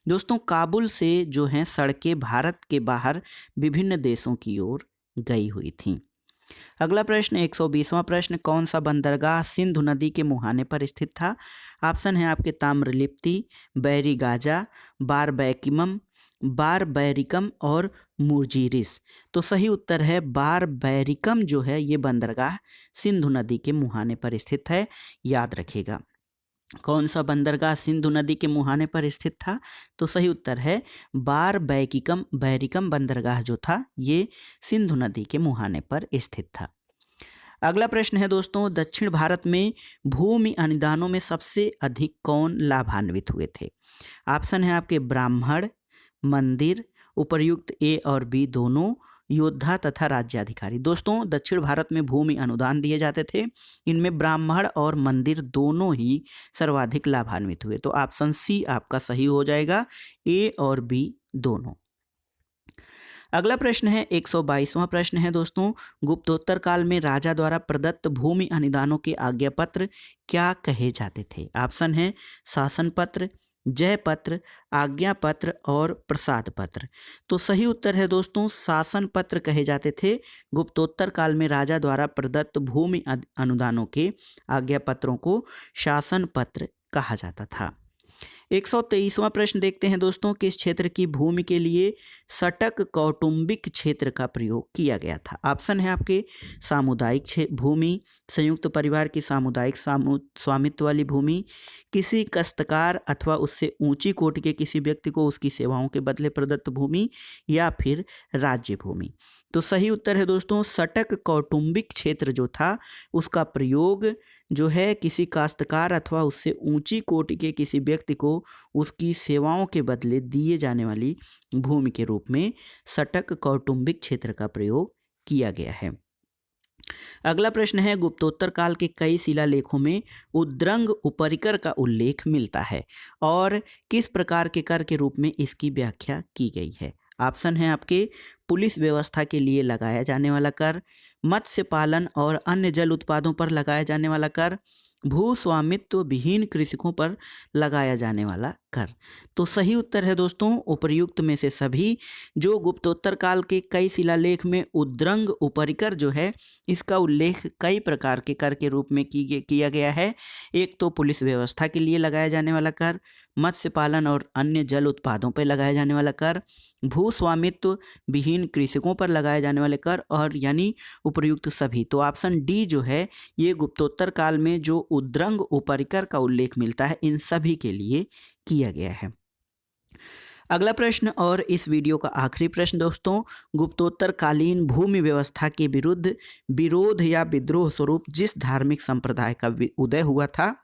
दोस्तों काबुल से जो हैं सड़कें भारत के बाहर विभिन्न देशों की ओर गई हुई थीं। अगला प्रश्न 120वां प्रश्न, कौन सा बंदरगाह सिंधु नदी के मुहाने पर स्थित था? ऑप्शन है आपके ताम्रलिप्ति, बैरीगाजा, बारबैरिकम और मुर्जिरिस। तो सही उत्तर है बारबैरिकम जो है ये बंदरगाह सिंधु नदी के मुहाने पर स्थित है, याद रखिएगा। कौन सा बंदरगाह सिंधु नदी के मुहाने पर स्थित था? तो सही उत्तर है बैरिकम बंदरगाह जो था ये सिंधु नदी के मुहाने पर स्थित था। अगला प्रश्न है दोस्तों, दक्षिण भारत में भूमि अनुदानों में सबसे अधिक कौन लाभान्वित हुए थे? ऑप्शन है आपके ब्राह्मण, मंदिर, उपर्युक्त ए और बी दोनों, योद्धा तथा राज्याधिकारी। दोस्तों दक्षिण भारत में भूमि अनुदान दिए जाते थे, इनमें ब्राह्मण और मंदिर दोनों ही सर्वाधिक लाभान्वित हुए। तो ऑप्शन सी आपका सही हो जाएगा, ए और बी दोनों। अगला प्रश्न है 122वां प्रश्न है दोस्तों, गुप्तोत्तर काल में राजा द्वारा प्रदत्त भूमि अनुदानों के आज्ञा पत्र क्या कहे जाते थे? ऑप्शन है शासन पत्र, जय पत्र, आज्ञा पत्र और प्रसाद पत्र। तो सही उत्तर है दोस्तों शासन पत्र कहे जाते थे। गुप्तोत्तर काल में राजा द्वारा प्रदत्त भूमि अनुदानों के आज्ञा पत्रों को शासन पत्र कहा जाता था। 123वां प्रश्न देखते हैं दोस्तों, किस क्षेत्र की भूमि के लिए सटक कौटुंबिक क्षेत्र का प्रयोग किया गया था? ऑप्शन है आपके सामुदायिक भूमि, संयुक्त परिवार की सामुदायिक स्वामित्व वाली भूमि, किसी काश्तकार अथवा उससे ऊंची कोटि के किसी व्यक्ति को उसकी सेवाओं के बदले प्रदत्त भूमि या फिर राज्य भूमि। तो सही उत्तर है दोस्तों सटक कौटुंबिक क्षेत्र जो था उसका प्रयोग जो है किसी काश्तकार अथवा उससे ऊंची कोटि के किसी व्यक्ति को उसकी सेवाओं के बदले दिए जाने वाली भूमि के रूप में सटक कौटुंबिक क्षेत्र का प्रयोग किया गया है। अगला प्रश्न है, गुप्तोत्तर काल के कई शिलालेखों में उद्रंग उपरिकर का उल्लेख मिलता है और किस प्रकार के कर के रूप में इसकी व्याख्या की गई है? ऑप्शन है आपके पुलिस व्यवस्था के लिए लगाया जाने वाला कर, मत्स्य पालन और अन्य जल उत्पादों पर लगाया जाने वाला कर, भू स्वामित्व विहीन कृषकों पर लगाया जाने वाला कर। तो सही उत्तर है दोस्तों उपर्युक्त में से सभी। जो गुप्तोत्तर काल के कई शिलालेख में उद्रंग उपरिकर जो है इसका उल्लेख कई प्रकार के कर के रूप में किया गया है। एक तो पुलिस व्यवस्था के लिए लगाया जाने वाला कर, मत्स्य पालन और अन्य जल उत्पादों पर लगाया जाने वाला कर, भू स्वामित्व विहीन कृषकों पर लगाए जाने वाले कर और यानी उपर्युक्त सभी। तो ऑप्शन डी जो है ये गुप्तोत्तर काल में जो उद्रंग उपरिकर का उल्लेख मिलता है इन सभी के लिए किया गया है। अगला प्रश्न और इस वीडियो का आखिरी प्रश्न दोस्तों, गुप्तोत्तर कालीन भूमि व्यवस्था के विरुद्ध विरोध या विद्रोह स्वरूप जिस धार्मिक संप्रदाय का उदय हुआ था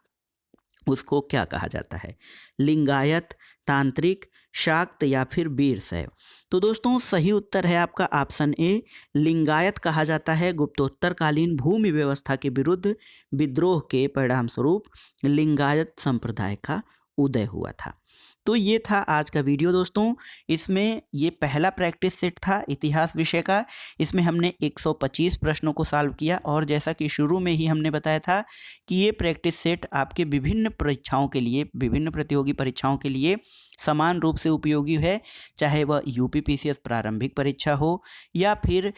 उसको क्या कहा जाता है? लिंगायत, तांत्रिक, शाक्त या फिर वीरशैव। तो दोस्तों सही उत्तर है आपका ऑप्शन ए, लिंगायत कहा जाता है। गुप्तोत्तर कालीन भूमि व्यवस्था के विरुद्ध विद्रोह के परिणाम स्वरूप लिंगायत संप्रदाय का उदय हुआ था। तो ये था आज का वीडियो दोस्तों। इसमें ये पहला प्रैक्टिस सेट था इतिहास विषय का। इसमें हमने 125 प्रश्नों को सॉल्व किया और जैसा कि शुरू में ही हमने बताया था कि ये प्रैक्टिस सेट आपके विभिन्न परीक्षाओं के लिए, विभिन्न प्रतियोगी परीक्षाओं के लिए समान रूप से उपयोगी है, चाहे वह यूपीपीसीएस प्रारंभिक परीक्षा हो या फिर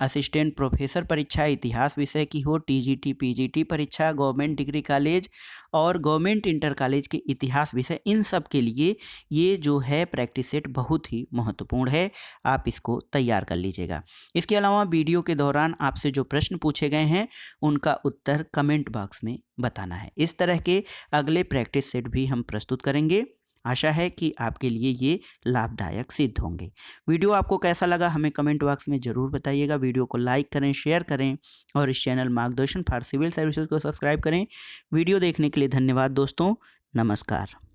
असिस्टेंट प्रोफेसर परीक्षा इतिहास विषय की हो, टीजीटी पीजीटी परीक्षा, गवर्नमेंट डिग्री कॉलेज और गवर्नमेंट इंटर कॉलेज के इतिहास विषय, इन सब के लिए ये जो है प्रैक्टिस सेट बहुत ही महत्वपूर्ण है। आप इसको तैयार कर लीजिएगा। इसके अलावा वीडियो के दौरान आपसे जो प्रश्न पूछे गए हैं उनका उत्तर कमेंट बॉक्स में बताना है। इस तरह के अगले प्रैक्टिस सेट भी हम प्रस्तुत करेंगे। आशा है कि आपके लिए ये लाभदायक सिद्ध होंगे। वीडियो आपको कैसा लगा हमें कमेंट बॉक्स में ज़रूर बताइएगा। वीडियो को लाइक करें, शेयर करें और इस चैनल मार्गदर्शन फॉर सिविल सर्विसेज को सब्सक्राइब करें। वीडियो देखने के लिए धन्यवाद दोस्तों। नमस्कार।